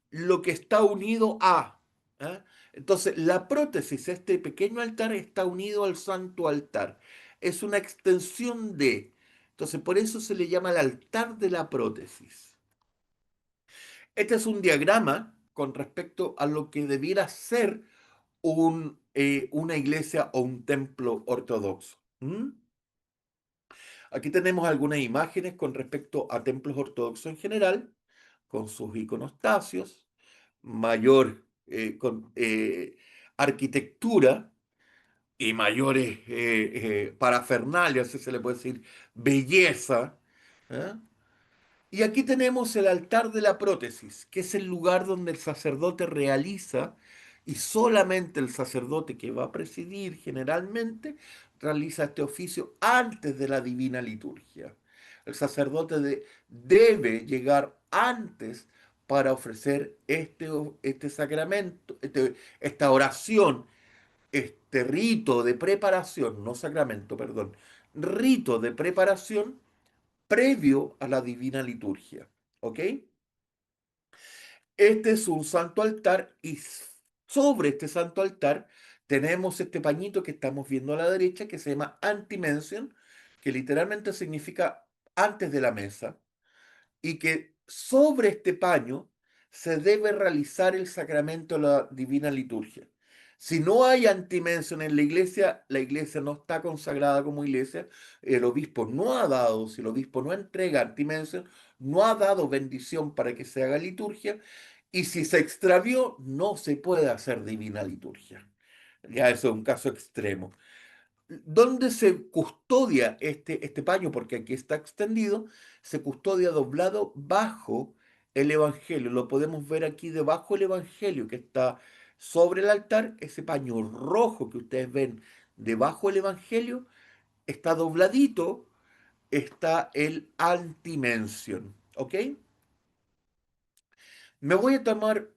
lo que está unido a. ¿Ah? Entonces, la prótesis, este pequeño altar, está unido al santo altar. Es una extensión de. Entonces, por eso se le llama el altar de la prótesis. Este es un diagrama con respecto a lo que debiera ser una iglesia o un templo ortodoxo. ¿Mm? Aquí tenemos algunas imágenes con respecto a templos ortodoxos en general, con sus iconostasios, mayor arquitectura y mayores parafernalias, si se le puede decir, belleza. ¿Eh? Y aquí tenemos el altar de la prótesis, que es el lugar donde el sacerdote realiza, y solamente el sacerdote que va a presidir generalmente realiza este oficio antes de la divina liturgia. El sacerdote debe llegar antes para ofrecer este sacramento, esta oración, este rito de preparación, no sacramento, perdón, rito de preparación previo a la divina liturgia. ¿Ok? Este es un santo altar y sobre este santo altar tenemos este pañito que estamos viendo a la derecha que se llama antimension, que literalmente significa antes de la mesa, y que sobre este paño se debe realizar el sacramento de la divina liturgia. Si no hay antimension en la iglesia no está consagrada como iglesia, el obispo no ha dado, si el obispo no entrega antimension, no ha dado bendición para que se haga liturgia, y si se extravió, no se puede hacer divina liturgia. Ya eso es un caso extremo. ¿Dónde se custodia este paño? Porque aquí está extendido, se custodia doblado bajo el Evangelio. Lo podemos ver aquí debajo del Evangelio que está sobre el altar. Ese paño rojo que ustedes ven debajo del Evangelio está dobladito, está el antimension. ¿Ok? Me voy a tomar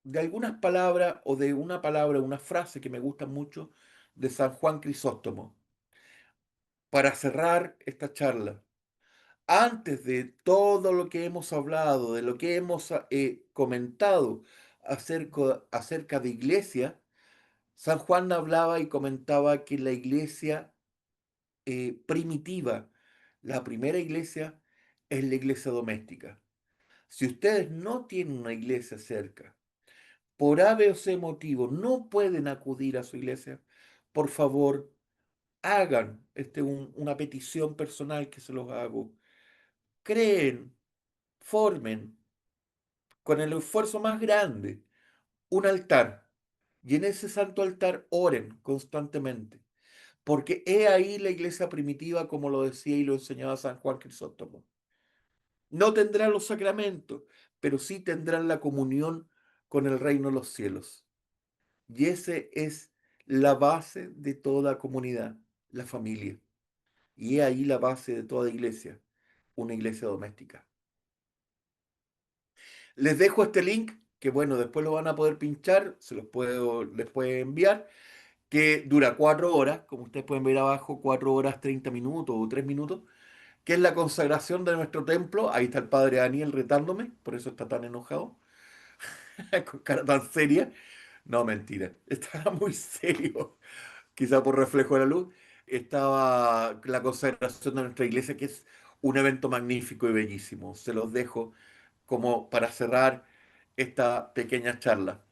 de algunas palabras o de una palabra, una frase que me gusta mucho de San Juan Crisóstomo para cerrar esta charla. Antes de todo lo que hemos hablado, de lo que hemos comentado acerca de iglesia, San Juan hablaba y comentaba que la iglesia primitiva, la primera iglesia, es la iglesia doméstica. Si ustedes no tienen una iglesia cerca, por A, B o C motivo, no pueden acudir a su iglesia, por favor, hagan una petición personal que se los hago. Creen, formen con el esfuerzo más grande un altar y en ese santo altar oren constantemente. porque he ahí la iglesia primitiva, como lo decía y lo enseñaba San Juan Crisóstomo. No tendrán los sacramentos, pero sí tendrán la comunión con el reino de los cielos. Y ese es la base de toda comunidad, la familia. Y he ahí la base de toda iglesia, una iglesia doméstica. Les dejo este link, que bueno, después lo van a poder pinchar, les puedo enviar, que dura 4 horas, como ustedes pueden ver abajo, 4 horas 30 minutos o 3 minutos, que es la consagración de nuestro templo. Ahí está el padre Daniel retándome, por eso está tan enojado, con cara tan seria. No, mentira, estaba muy serio, quizá por reflejo de la luz. Estaba la consagración de nuestra iglesia, que es un evento magnífico y bellísimo. Se los dejo como para cerrar esta pequeña charla,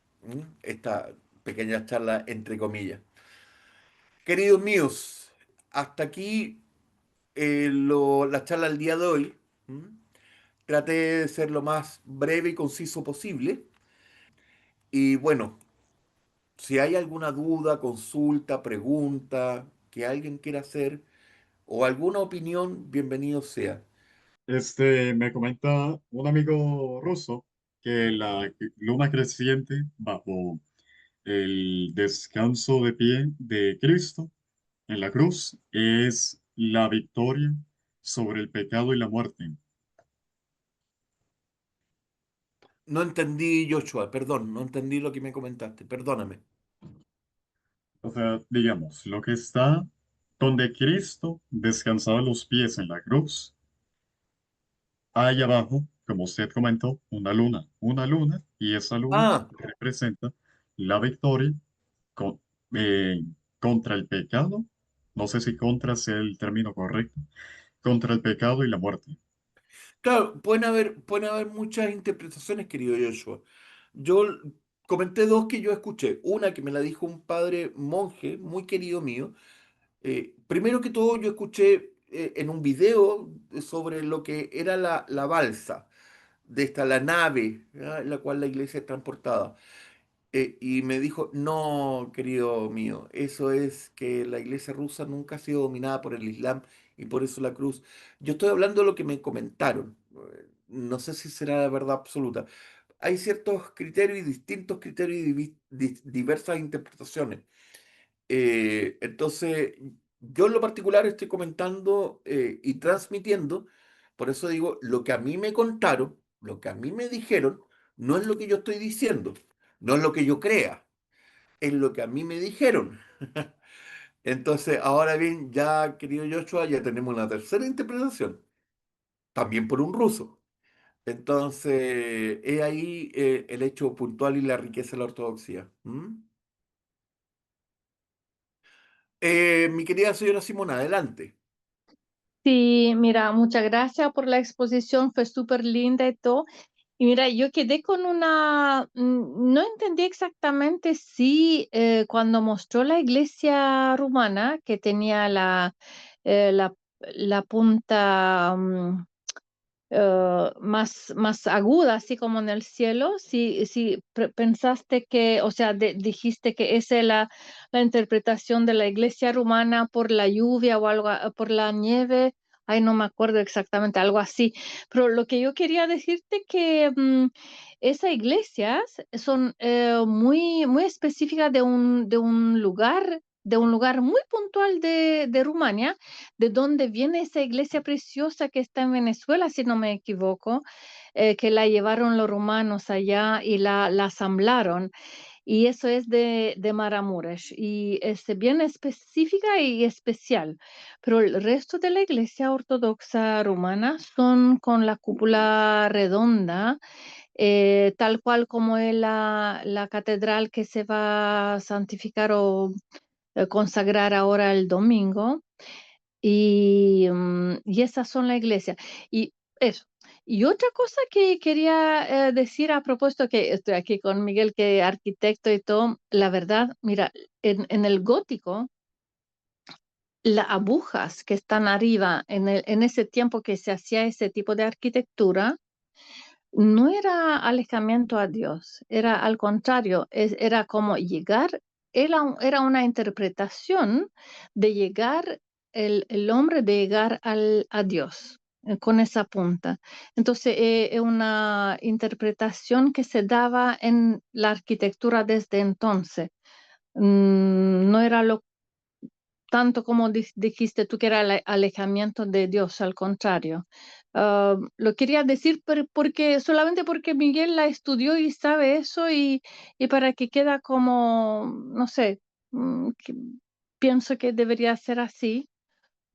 esta pequeña charla entre comillas. Queridos míos, hasta aquí la charla del día de hoy. ¿M? Traté de ser lo más breve y conciso posible. Y bueno, si hay alguna duda, consulta, pregunta que alguien quiera hacer o alguna opinión, bienvenido sea. Me comenta un amigo ruso que la luna creciente bajo el descanso de pie de Cristo en la cruz es la victoria sobre el pecado y la muerte. No entendí, Joshua, perdón, no entendí lo que me comentaste, perdóname. O sea, digamos, lo que está donde Cristo descansaba los pies en la cruz, hay abajo, como usted comentó, una luna, y esa luna Ah, representa la victoria con- eh, contra el pecado, no sé si contra sea el término correcto, contra el pecado y la muerte. claro, pueden haber muchas interpretaciones, querido Joshua. Yo comenté dos que yo escuché. Una que me la dijo un padre monje, muy querido mío. Primero que todo, yo escuché en un video sobre lo que era la balsa, la nave, ¿ya? En la cual la iglesia es transportada. Y me dijo, no, querido mío, eso es que la iglesia rusa nunca ha sido dominada por el Islam y por eso la cruz. Yo estoy hablando de lo que me comentaron. No sé si será la verdad absoluta. Hay ciertos criterios y distintos criterios y diversas interpretaciones. Entonces, yo en lo particular estoy comentando y transmitiendo, por eso digo, lo que a mí me contaron, lo que a mí me dijeron, no es lo que yo estoy diciendo, no es lo que yo crea, es lo que a mí me dijeron. Entonces, ahora bien, ya, querido Joshua, ya tenemos una tercera interpretación, también por un ruso. Entonces, he ahí el hecho puntual y la riqueza de la ortodoxia. ¿M? Mi querida señora Simona, adelante. Sí, mira, muchas gracias por la exposición, fue súper linda y todo. Y mira, yo quedé con no entendí exactamente si cuando mostró la iglesia rumana que tenía eh, la, la punta más aguda, así como en el cielo, si pensaste que, o sea, dijiste que esa es la interpretación de la iglesia rumana por la lluvia o algo, por la nieve, ay, no me acuerdo exactamente, algo así, pero lo que yo quería decirte que esas iglesias son muy específicas de un lugar muy puntual de Rumania, de dónde viene esa iglesia preciosa que está en Venezuela, si no me equivoco, que la llevaron los romanos allá y la asamblaron. Y eso es de Maramuresh y es bien específica y especial. Pero el resto de la iglesia ortodoxa rumana son con la cúpula redonda, tal cual como es la catedral que se va a santificar o consagrar ahora el domingo. Y esas son las iglesias. Y eso. Y otra cosa que quería decir a propósito, que estoy aquí con Miguel, que es arquitecto y todo, la verdad, mira, en el gótico, las agujas que están arriba, en ese tiempo que se hacía ese tipo de arquitectura, no era alejamiento a Dios, era al contrario, era como llegar era una interpretación de llegar, el hombre de llegar a Dios con esa punta. Entonces, es una interpretación que se daba en la arquitectura desde entonces. No era tanto como dijiste tú que era el alejamiento de Dios, al contrario. Lo quería decir solamente porque Miguel la estudió y sabe eso y para que queda como, no sé, pienso que debería ser así.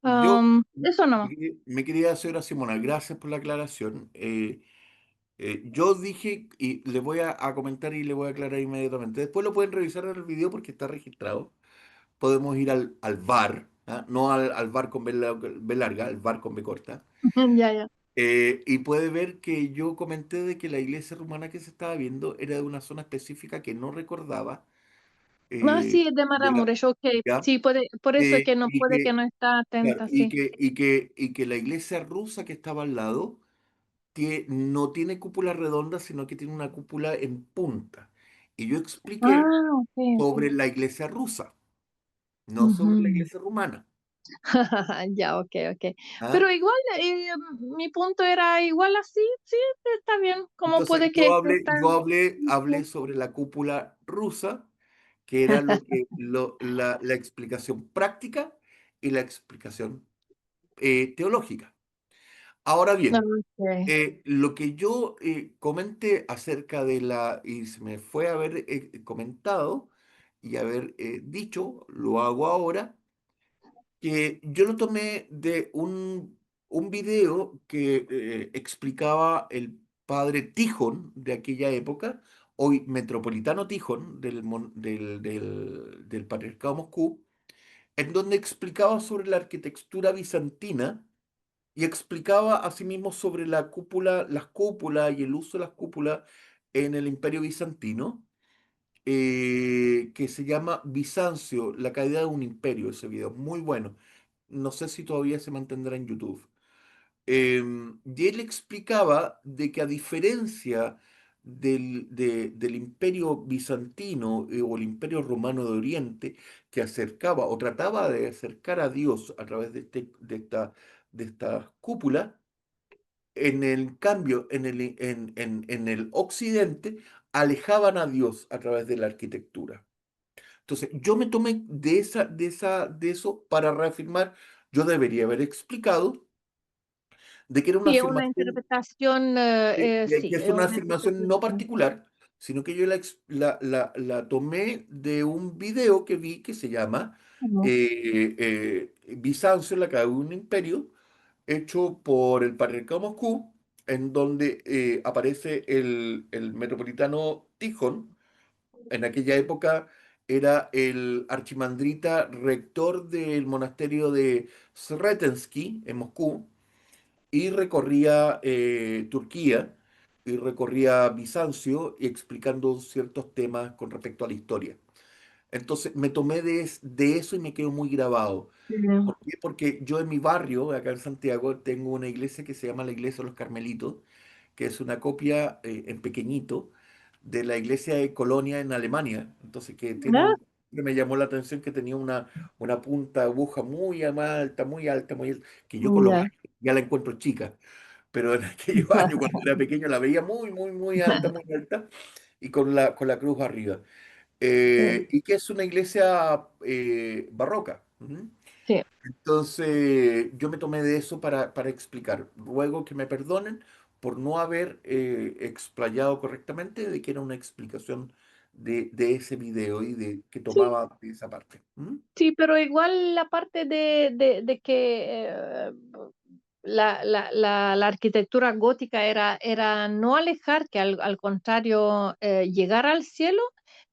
Yo Eso no. me quería señora Simona, gracias por la aclaración. Yo dije, y le voy a comentar y le voy a aclarar inmediatamente. Después lo pueden revisar en el video porque está registrado. Podemos ir al VAR, ¿ah? No al VAR con B larga, al VAR con B corta. Ya, ya. Y puede ver que yo comenté de que la iglesia rumana que se estaba viendo era de una zona específica que no recordaba. No, eh, sí, es de de la- Maramuresh, ok. ¿Ya? Sí, por eso que no Y puede que que, no está claro, atenta, sí. y que la iglesia rusa que estaba al lado no tiene cúpula redonda, sino que tiene una cúpula en punta. Y yo expliqué Ah, ok, ok. sobre la iglesia rusa, no sobre la Ujú. iglesia rumana. Ya, ok, ok. ¿Ah? Pero igual, mi punto era igual así, sí, está bien. ¿Cómo Entonces puede que está? hablé sobre la cúpula rusa, que era la explicación práctica y la explicación teológica. Ahora bien, Ok. lo que yo comenté acerca y se me fue haber comentado y haber dicho, lo hago ahora, que yo lo tomé de un video que explicaba el padre Tijón de aquella época, hoy metropolitano Tijón del Patriarcado de Moscú, en donde explicaba sobre la arquitectura bizantina y explicaba asimismo sobre la cúpula, las cúpulas y el uso de las cúpulas en el Imperio Bizantino, que se llama Bizancio, la caída de un imperio, ese video, muy bueno. No sé si todavía se mantendrá en YouTube. Y él explicaba de que a diferencia del imperio bizantino o el imperio romano de Oriente, que acercaba o trataba de acercar a Dios a través de esta cúpula, en el cambio, en el occidente, alejaban a Dios a través de la arquitectura. Entonces, yo me tomé de eso para reafirmar, yo debería haber explicado de que era una Sí, es una afirmación, interpretación, sí, que es es una una afirmación no interpretación. particular, sino que yo la tomé de un video que vi que se llama Ujú. Bizancio, la caída de un imperio, hecho por el Patriarcado de Moscú, en donde aparece el metropolitano Tijón. En aquella época era el archimandrita rector del monasterio de Sretensky en Moscú y recorría Turquía y recorría Bizancio y explicando ciertos temas con respecto a la historia. Entonces me tomé de eso y me quedó muy grabado. Mm. ¿Por qué? Porque yo en mi barrio, acá en Santiago, tengo una iglesia que se llama la Iglesia de los Carmelitos, que es una copia en pequeñito de la iglesia de Colonia en Alemania. Entonces, ¿Ya? me llamó la atención que tenía una punta de aguja muy alta, muy alta, muy alta, que yo con los Ya. años ya la encuentro chica, pero en aquellos años cuando era pequeño la veía muy alta, y con la cruz arriba. Sí, Y que es una iglesia barroca. Ujú. sí. Entonces, yo me tomé de eso para explicar. Ruego que me perdonen por no haber explayado correctamente de que era una explicación de ese video y de que Sí, tomaba de esa parte. ¿Mm? sí, pero igual la parte de que la arquitectura gótica era no alejar, que al contrario, llegar al cielo,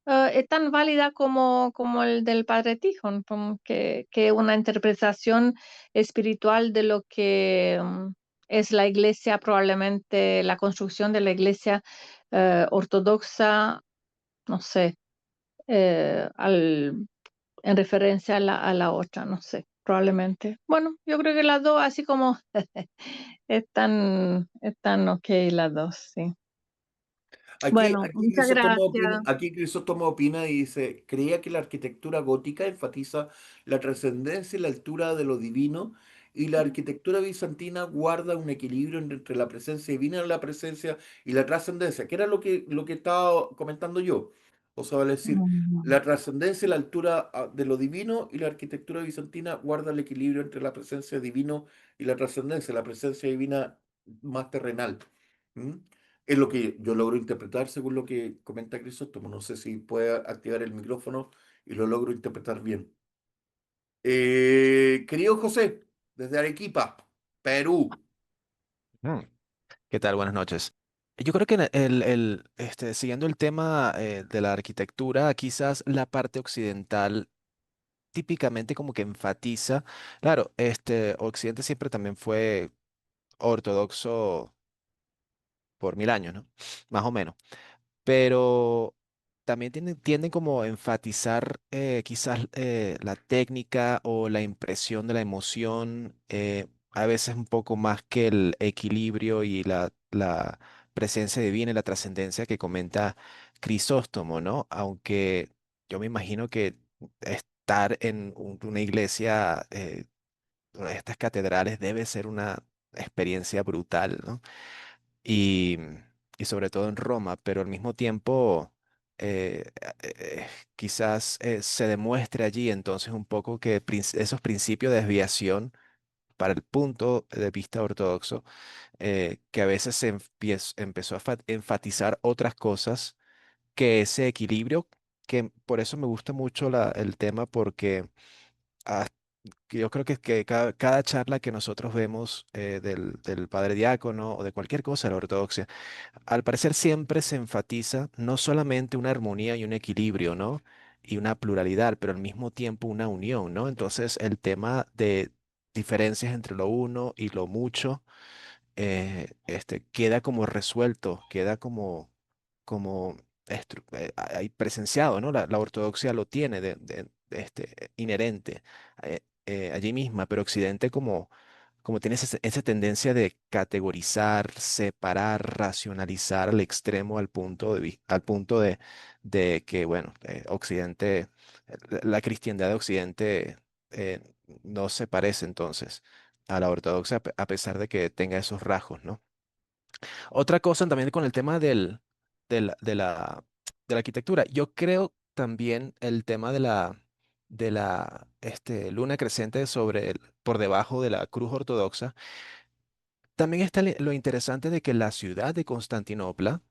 es tan válida como el del Padre Tijón, como que una interpretación espiritual de lo que es la iglesia, probablemente la construcción de la iglesia ortodoxa, no sé, en referencia a la otra, no sé, probablemente. Bueno, yo creo que las dos, así como están ok las dos, sí. Aquí, Bueno, aquí muchas Crisóstomo opina, gracias. aquí Crisóstomo opina y dice, creía que la arquitectura gótica enfatiza la trascendencia y la altura de lo divino, y la arquitectura bizantina guarda un equilibrio entre la presencia divina, la presencia y la trascendencia, que era lo que estaba comentando yo. O sea, vale decir, Mm. la trascendencia y la altura de lo divino, y la arquitectura bizantina guarda el equilibrio entre la presencia divino y la trascendencia, la presencia divina más terrenal. ¿Mm? Es lo que yo logro interpretar según lo que comenta Crisóstomo. No sé si puede activar el micrófono y lo logro interpretar bien. Querido José, desde Arequipa, Perú. Mm, ¿Qué tal? Buenas noches. Yo creo que siguiendo el tema de la arquitectura, quizás la parte occidental típicamente como que enfatiza, claro, Occidente siempre también fue ortodoxo por 1000 años, ¿no? Más o menos. Pero también tienden como a enfatizar quizás la técnica o la impresión de la emoción, a veces un poco más que el equilibrio y la presencia divina y la trascendencia que comenta Crisóstomo, ¿no? Aunque yo me imagino que estar en una iglesia, estas catedrales, debe ser una experiencia brutal, ¿no? y, y sobre todo en Roma, pero al mismo tiempo eh, quizás se demuestre allí entonces un poco que esos principios de desviación para el punto de vista ortodoxo, que a veces empezó a enfatizar otras cosas que ese equilibrio, que por eso me gusta mucho el tema porque ah, que yo creo que cada charla que nosotros vemos del padre diácono o de cualquier cosa de la ortodoxia, al parecer siempre se enfatiza no solamente una armonía y un equilibrio, ¿no? Y una pluralidad, pero al mismo tiempo una unión, ¿no? Entonces el tema de diferencias entre lo uno y lo mucho queda como resuelto, queda como ahí presenciado, ¿no? La ortodoxia lo tiene inherente allí misma, pero Occidente como tiene esa tendencia de categorizar, separar, racionalizar al extremo al punto de que, bueno, Occidente, la cristiandad de Occidente eh, no se parece entonces a la ortodoxa a pesar de que tenga esos rasgos, ¿no? Otra cosa también con el tema del- de la, de la arquitectura, yo creo también el tema de la luna creciente por debajo de la cruz ortodoxa. También está lo interesante de que la ciudad de Constantinopla,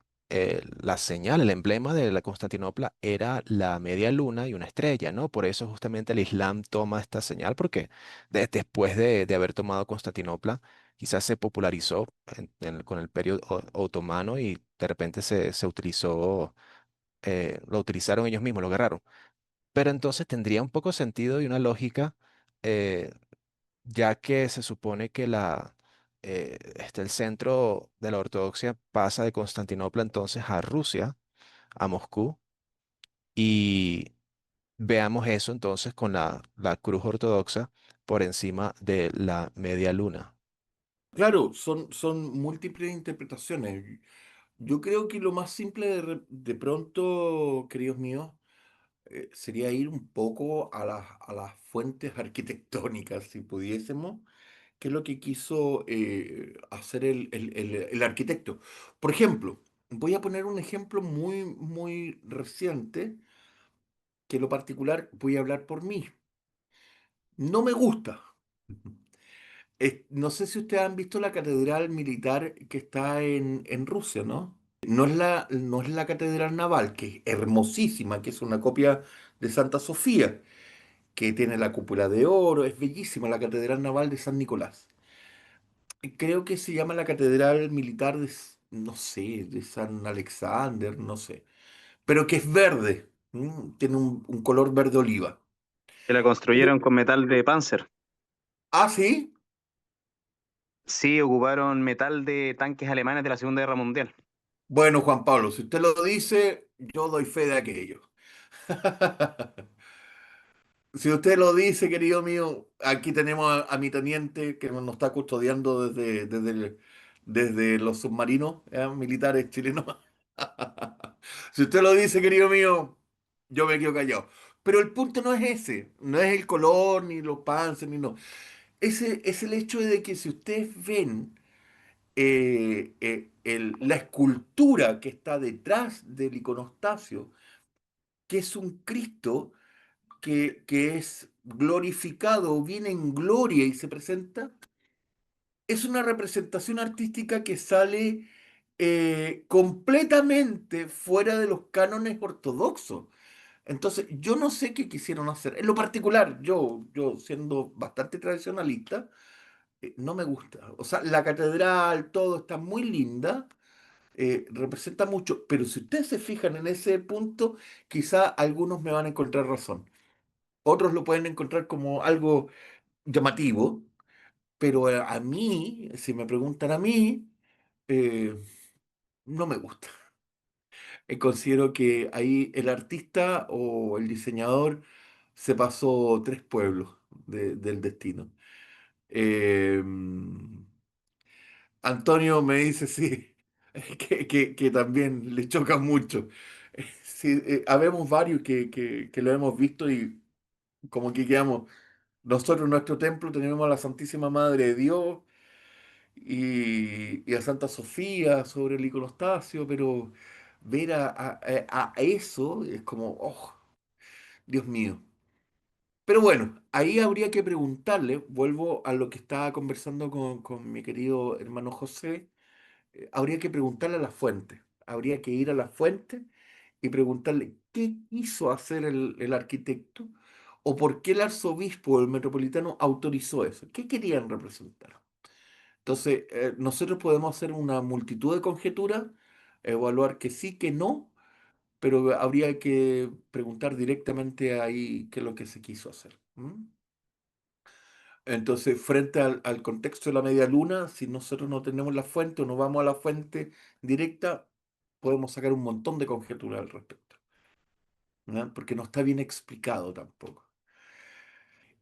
la señal, el emblema de la Constantinopla era la media luna y una estrella, ¿no? Por eso justamente el Islam toma esta señal, porque después de haber tomado Constantinopla, quizás se popularizó con el periodo otomano y de repente se utilizó, lo utilizaron ellos mismos, lo agarraron. Pero entonces tendría un poco sentido y una lógica. eh, ya que se supone que el centro de la ortodoxia pasa de Constantinopla entonces a Rusia, a Moscú, y veamos eso entonces con la cruz ortodoxa por encima de la media luna. Claro, son múltiples interpretaciones. Yo creo que lo más simple de pronto, queridos míos, sería ir un poco a las fuentes arquitectónicas, si pudiésemos, que es lo que quiso hacer el arquitecto. Por ejemplo, voy a poner un ejemplo muy, muy reciente, que en lo particular voy a hablar por mí. No me gusta. No sé si ustedes han visto la catedral militar que está en Rusia, ¿no? No es la catedral naval, que es hermosísima, que es una copia de Santa Sofía, que tiene la cúpula de oro, es bellísima la catedral naval de San Nicolás. Creo que se llama la catedral militar no sé, de San Alexander, no sé, pero que es verde, tiene un color verde oliva. Que la Pero- construyeron con metal de Panzer. Ah, sí. Sí, ocuparon metal de tanques alemanes de la Segunda Guerra Mundial. Bueno, Juan Pablo, si usted lo dice, yo doy fe de aquello. Si usted lo dice, querido mío, aquí tenemos a mi teniente que nos está custodiando desde los submarinos militares chilenos. Si usted lo dice, querido mío, yo me quedo callado. Pero el punto no es ese, no es el color, ni los panzers, ni no. Ese es el hecho de que si ustedes ven la escultura que está detrás del iconostasio, que es un Cristo que es glorificado, viene en gloria y se presenta, es una representación artística que sale completamente fuera de los cánones ortodoxos. Entonces, yo no sé qué quisieron hacer. En lo particular, yo siendo bastante tradicionalista, no me gusta. O sea, la catedral, todo está muy linda, representa mucho, pero si ustedes se fijan en ese punto, quizá algunos me van a encontrar razón. Otros lo pueden encontrar como algo llamativo, pero a mí, si me preguntan a mí, eh, no me gusta. Considero que ahí el artista o el diseñador se pasó tres pueblos del destino. Eh, Antonio me dice, sí, que también le choca mucho. Sí, habemos varios que lo hemos visto y como que quedamos, nosotros en nuestro templo tenemos a la Santísima Madre de Dios y a Santa Sofía sobre el iconostasio, pero ver a eso es como, oh, Dios mío. Pero bueno, ahí habría que preguntarle, vuelvo a lo que estaba conversando con mi querido hermano José, habría que preguntarle a la fuente, habría que ir a la fuente y preguntarle qué quiso hacer el arquitecto o por qué el arzobispo o el metropolitano autorizó eso, qué querían representar. Entonces, nosotros podemos hacer una multitud de conjeturas, evaluar que sí, que no, pero habría que preguntar directamente ahí qué es lo que se quiso hacer. ¿M? Entonces, frente al contexto de la media luna, si nosotros no tenemos la fuente o no vamos a la fuente directa, podemos sacar un montón de conjeturas al respecto, ¿ya? Porque no está bien explicado tampoco.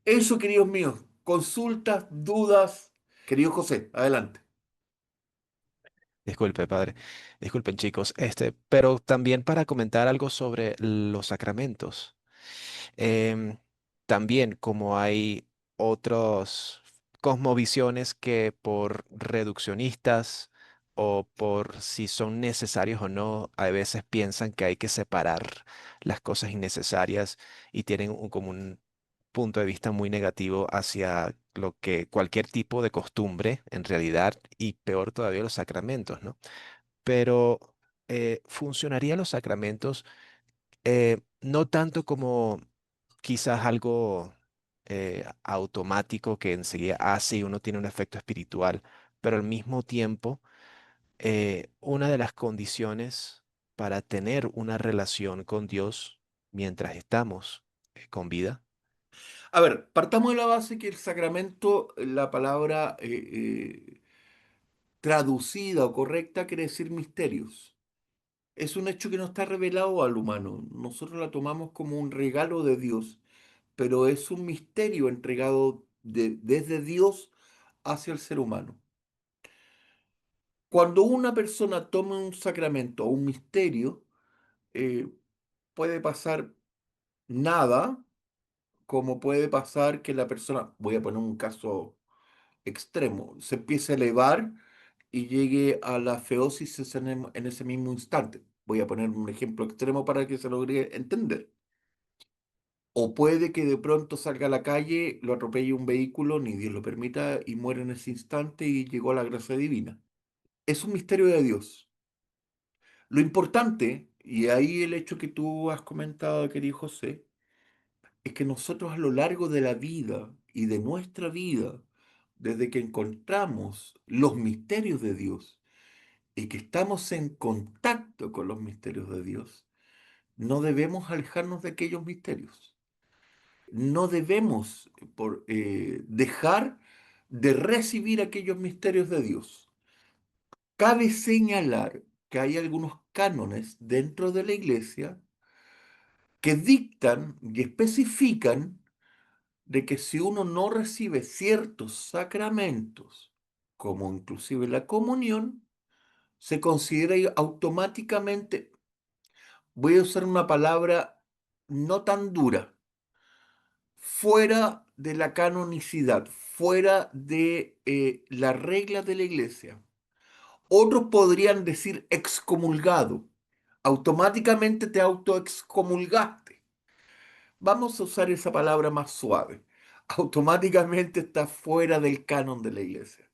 Eso, queridos míos, consultas, dudas. Querido José, adelante. Disculpe, padre. Disculpen, chicos. Pero también para comentar algo sobre los sacramentos. Em, También como hay otros cosmovisiones que por reduccionistas o por si son necesarios o no, a veces piensan que hay que separar las cosas innecesarias y tienen como un punto de vista muy negativo hacia lo que cualquier tipo de costumbre en realidad y peor todavía los sacramentos, ¿no? Pero ¿funcionarían los sacramentos no tanto como quizás algo automático que enseguida hace y uno tiene un efecto espiritual, pero al mismo tiempo, una de las condiciones para tener una relación con Dios mientras estamos con vida? A ver, partamos de la base que el sacramento, la palabra traducida o correcta quiere decir misterios. Es un hecho que no está revelado al humano. Nosotros la tomamos como un regalo de Dios, pero es un misterio entregado desde Dios hacia el ser humano. Cuando una persona toma un sacramento o un misterio, eh, puede pasar nada, como puede pasar que la persona, voy a poner un caso extremo, se empiece a elevar y llegue a la feosis en ese mismo instante. Voy a poner un ejemplo extremo para que se logre entender. O puede que de pronto salga a la calle, lo atropelle un vehículo, ni Dios lo permita, y muere en ese instante y llegó a la gracia divina. Es un misterio de Dios. Lo importante, y ahí el hecho que tú has comentado, querido José, es que nosotros a lo largo de la vida y de nuestra vida, desde que encontramos los misterios de Dios y que estamos en contacto con los misterios de Dios, no debemos alejarnos de aquellos misterios. No debemos dejar de recibir aquellos misterios de Dios. Cabe señalar que hay algunos cánones dentro de la iglesia que dictan y especifican de que si uno no recibe ciertos sacramentos, como inclusive la comunión, se considera automáticamente, voy a usar una palabra no tan dura, fuera de la canonicidad, fuera de la regla de la iglesia. Otros podrían decir excomulgado. Automáticamente te autoexcomulgaste. Vamos a usar esa palabra más suave. Automáticamente estás fuera del canon de la iglesia.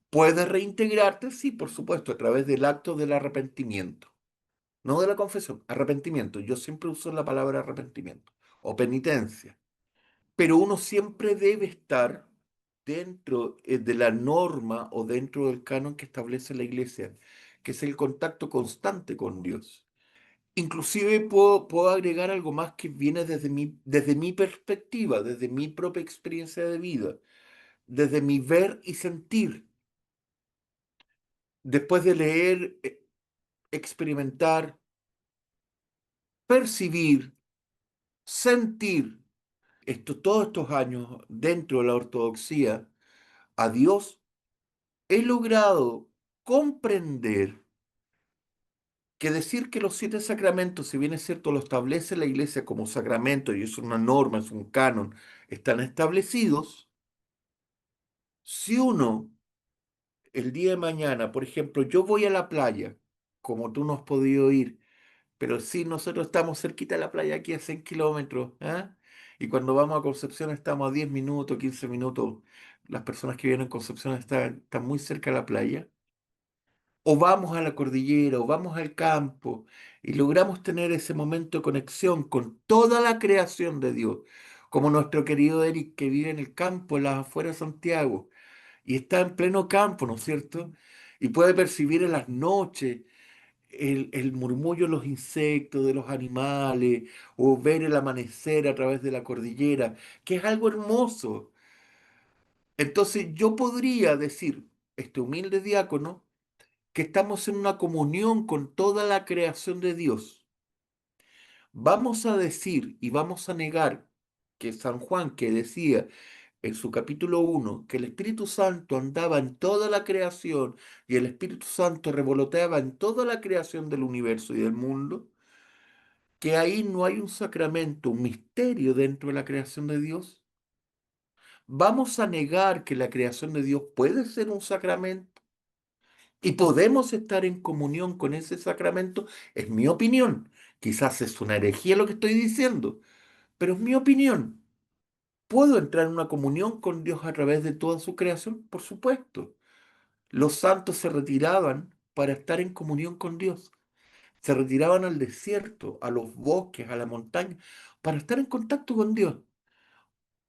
¿Puedes reintegrarte? Sí, por supuesto, a través del acto del arrepentimiento. No de la confesión, arrepentimiento. Yo siempre uso la palabra arrepentimiento o penitencia. Pero uno siempre debe estar dentro de la norma o dentro del canon que establece la iglesia, que es el contacto constante con Dios. Inclusive puedo agregar algo más que viene desde mi perspectiva, desde mi propia experiencia de vida, desde mi ver y sentir. Después de leer, experimentar, percibir, sentir todos estos años dentro de la ortodoxia, a Dios, he logrado comprender que decir que los 7 sacramentos, si bien es cierto, lo establece la iglesia como sacramento y es una norma, es un canon, están establecidos, si uno el día de mañana, por ejemplo, yo voy a la playa, como tú no has podido ir, pero sí nosotros estamos cerquita de la playa, aquí a 100 kilómetros, ¿ah? Y cuando vamos a Concepción estamos a 10 minutos, 15 minutos, las personas que viven en Concepción están muy cerca de la playa. O vamos a la cordillera, o vamos al campo, y logramos tener ese momento de conexión con toda la creación de Dios, como nuestro querido Eric que vive en el campo, en las afueras de Santiago, y está en pleno campo, ¿no es cierto? Y puede percibir en las noches el murmullo de los insectos, de los animales, o ver el amanecer a través de la cordillera, que es algo hermoso. Entonces yo podría decir, este humilde diácono, que estamos en una comunión con toda la creación de Dios. Vamos a decir y vamos a negar que San Juan, que decía en su capítulo 1 que el Espíritu Santo andaba en toda la creación y el Espíritu Santo revoloteaba en toda la creación del universo y del mundo, que ahí no hay un sacramento, un misterio dentro de la creación de Dios. Vamos a negar que la creación de Dios puede ser un sacramento. Y podemos estar en comunión con ese sacramento, es mi opinión. Quizás es una herejía lo que estoy diciendo, pero es mi opinión. ¿Puedo entrar en una comunión con Dios a través de toda su creación? Por supuesto. Los santos se retiraban para estar en comunión con Dios. Se retiraban al desierto, a los bosques, a la montaña, para estar en contacto con Dios.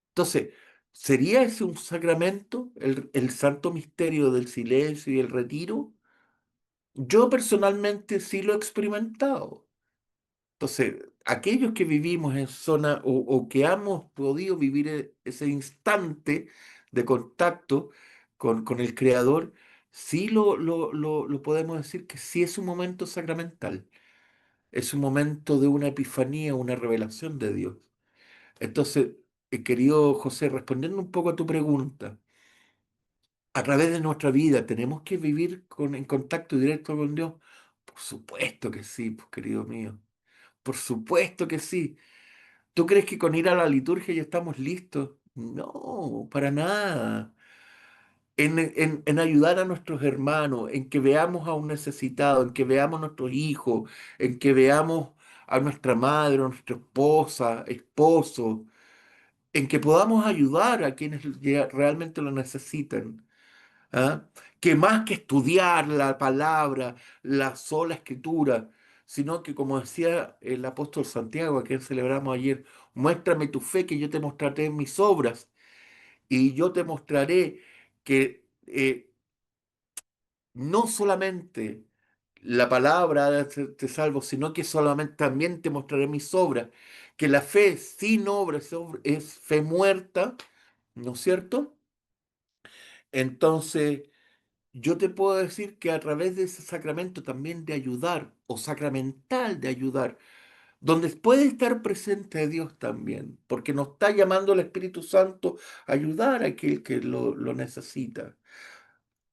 Entonces, ¿sería ese un sacramento, el santo misterio del silencio y el retiro? Yo personalmente sí lo he experimentado. Entonces, aquellos que vivimos en zona o que hemos podido vivir ese instante de contacto con el Creador, sí lo podemos decir que sí es un momento sacramental. Es un momento de una epifanía, una revelación de Dios. Entonces, querido José, respondiendo un poco a tu pregunta, a través de nuestra vida, ¿tenemos que vivir en contacto directo con Dios? Por supuesto que sí, pues, querido mío. Por supuesto que sí. ¿Tú crees que con ir a la liturgia ya estamos listos? No, para nada. En ayudar a nuestros hermanos, en que veamos a un necesitado, en que veamos a nuestros hijos, en que veamos a nuestra madre, a nuestra esposa, esposo, en que podamos ayudar a quienes realmente lo necesitan. ¿Ah? Que más que estudiar la palabra, la sola escritura, sino que como decía el apóstol Santiago, a quien celebramos ayer, muéstrame tu fe que yo te mostraré en mis obras y yo te mostraré que no solamente la palabra te salvo, sino que solamente también te mostraré mis obras, que la fe sin obras es fe muerta, ¿no es cierto? Entonces, yo te puedo decir que a través de ese sacramento también de ayudar, o sacramental de ayudar, donde puede estar presente Dios también, porque nos está llamando el Espíritu Santo a ayudar a aquel que lo necesita.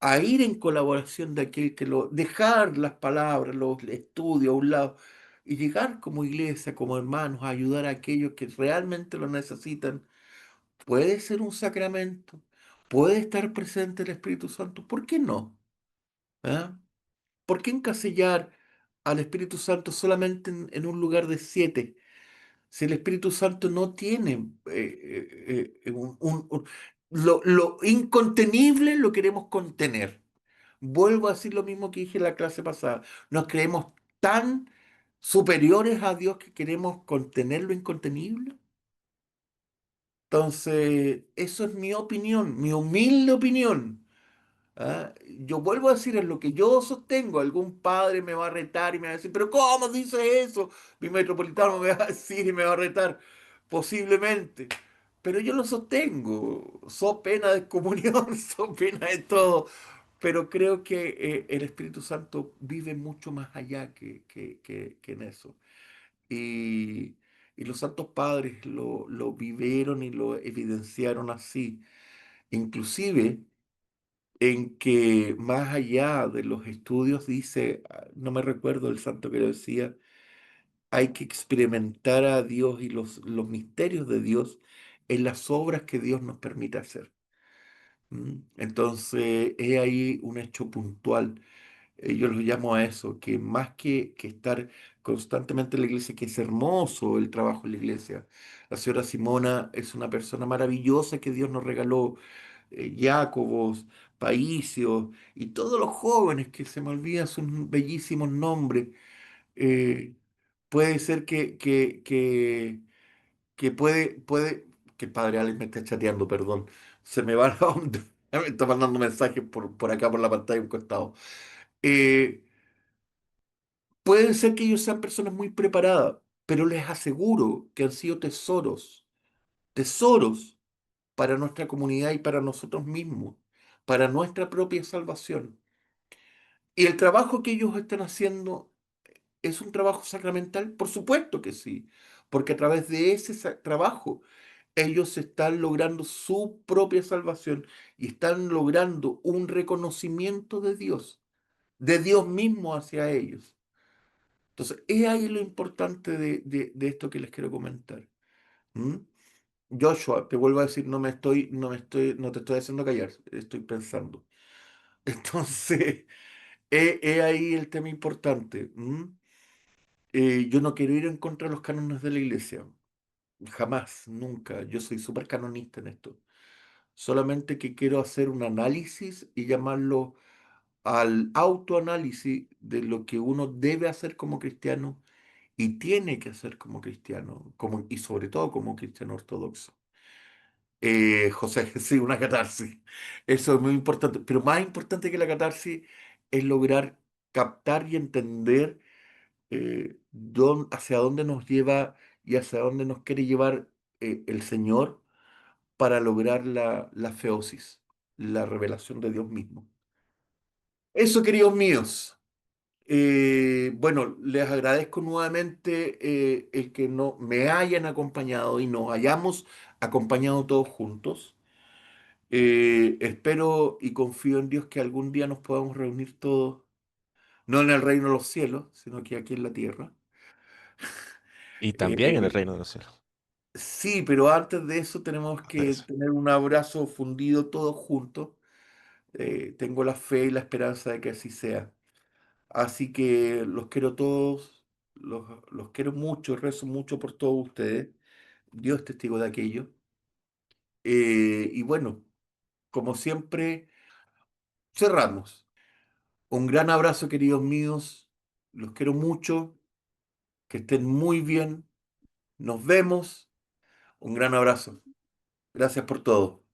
a ir en colaboración de aquel que dejar las palabras, los estudios a un lado y llegar como iglesia, como hermanos, a ayudar a aquellos que realmente lo necesitan, puede ser un sacramento, puede estar presente el Espíritu Santo, ¿por qué no? ¿Ah? ¿Por qué encasillar al Espíritu Santo solamente en un lugar de 7? Si el Espíritu Santo no tiene lo incontenible lo queremos contener. Vuelvo a decir lo mismo que dije en la clase pasada. Nos creemos tan superiores a Dios que queremos contener lo incontenible. Entonces, eso es mi opinión, mi humilde opinión. ¿Ah? Yo vuelvo a decir, es lo que yo sostengo. Algún padre me va a retar y me va a decir, pero ¿cómo dice eso? Mi metropolitano me va a decir y me va a retar, posiblemente. Pero yo lo sostengo. So pena de comunión, so pena de todo. Pero creo que el Espíritu Santo vive mucho más allá que en eso. Y, y los santos padres lo vivieron y lo evidenciaron así. Inclusive en que más allá de los estudios dice, no me recuerdo el santo que lo decía, hay que experimentar a Dios y los misterios de Dios en las obras que Dios nos permite hacer. Entonces, es ahí un hecho puntual. Yo lo llamo a eso, que más que estar constantemente en la iglesia, que es hermoso el trabajo en la iglesia. La señora Simona es una persona maravillosa que Dios nos regaló, Jacobos, Paisios y todos los jóvenes que se me olvidan sus bellísimos nombres. eh, Puede ser que que el padre Alex me está chateando, perdón, se me va la onda, me está mandando mensajes por acá por la pantalla a un costado. Eh, Puede ser que ellos sean personas muy preparadas, pero les aseguro que han sido tesoros, tesoros para nuestra comunidad y para nosotros mismos, para nuestra propia salvación. ¿Y el trabajo que ellos están haciendo es un trabajo sacramental? Por supuesto que sí, porque a través de ese trabajo ellos están logrando su propia salvación y están logrando un reconocimiento de Dios mismo hacia ellos. Entonces, es ahí lo importante de esto que les quiero comentar. ¿Mm? Joshua, te vuelvo a decir, no te estoy haciendo callar, estoy pensando. Entonces, es ahí el tema importante. Yo no quiero ir en contra de los cánones de la iglesia, jamás, nunca. Yo soy súper canonista en esto. Solamente que quiero hacer un análisis y llamarlo al autoanálisis de lo que uno debe hacer como cristiano y tiene que hacer como cristiano, y sobre todo como cristiano ortodoxo. José, sí, una catarsis. Eso es muy importante. Pero más importante que la catarsis es lograr captar y entender hacia dónde nos lleva y hacia dónde nos quiere llevar el Señor para lograr la feosis, la revelación de Dios mismo. Eso, queridos míos. Bueno, les agradezco nuevamente el que no me hayan acompañado y nos hayamos acompañado todos juntos. Espero y confío en Dios que algún día nos podamos reunir todos, no en el reino de los cielos, sino que aquí en la tierra. Y también en el Eh, reino de los cielos. sí, pero antes de eso tenemos Hasta que eso. tener un abrazo fundido todos juntos. Tengo la fe y la esperanza de que así sea. Así que los quiero todos, los quiero mucho, rezo mucho por todos ustedes. Dios es testigo de aquello. Y bueno, como siempre, cerramos. Un gran abrazo, queridos míos. Los quiero mucho. Que estén muy bien. Nos vemos. Un gran abrazo. Gracias por todo.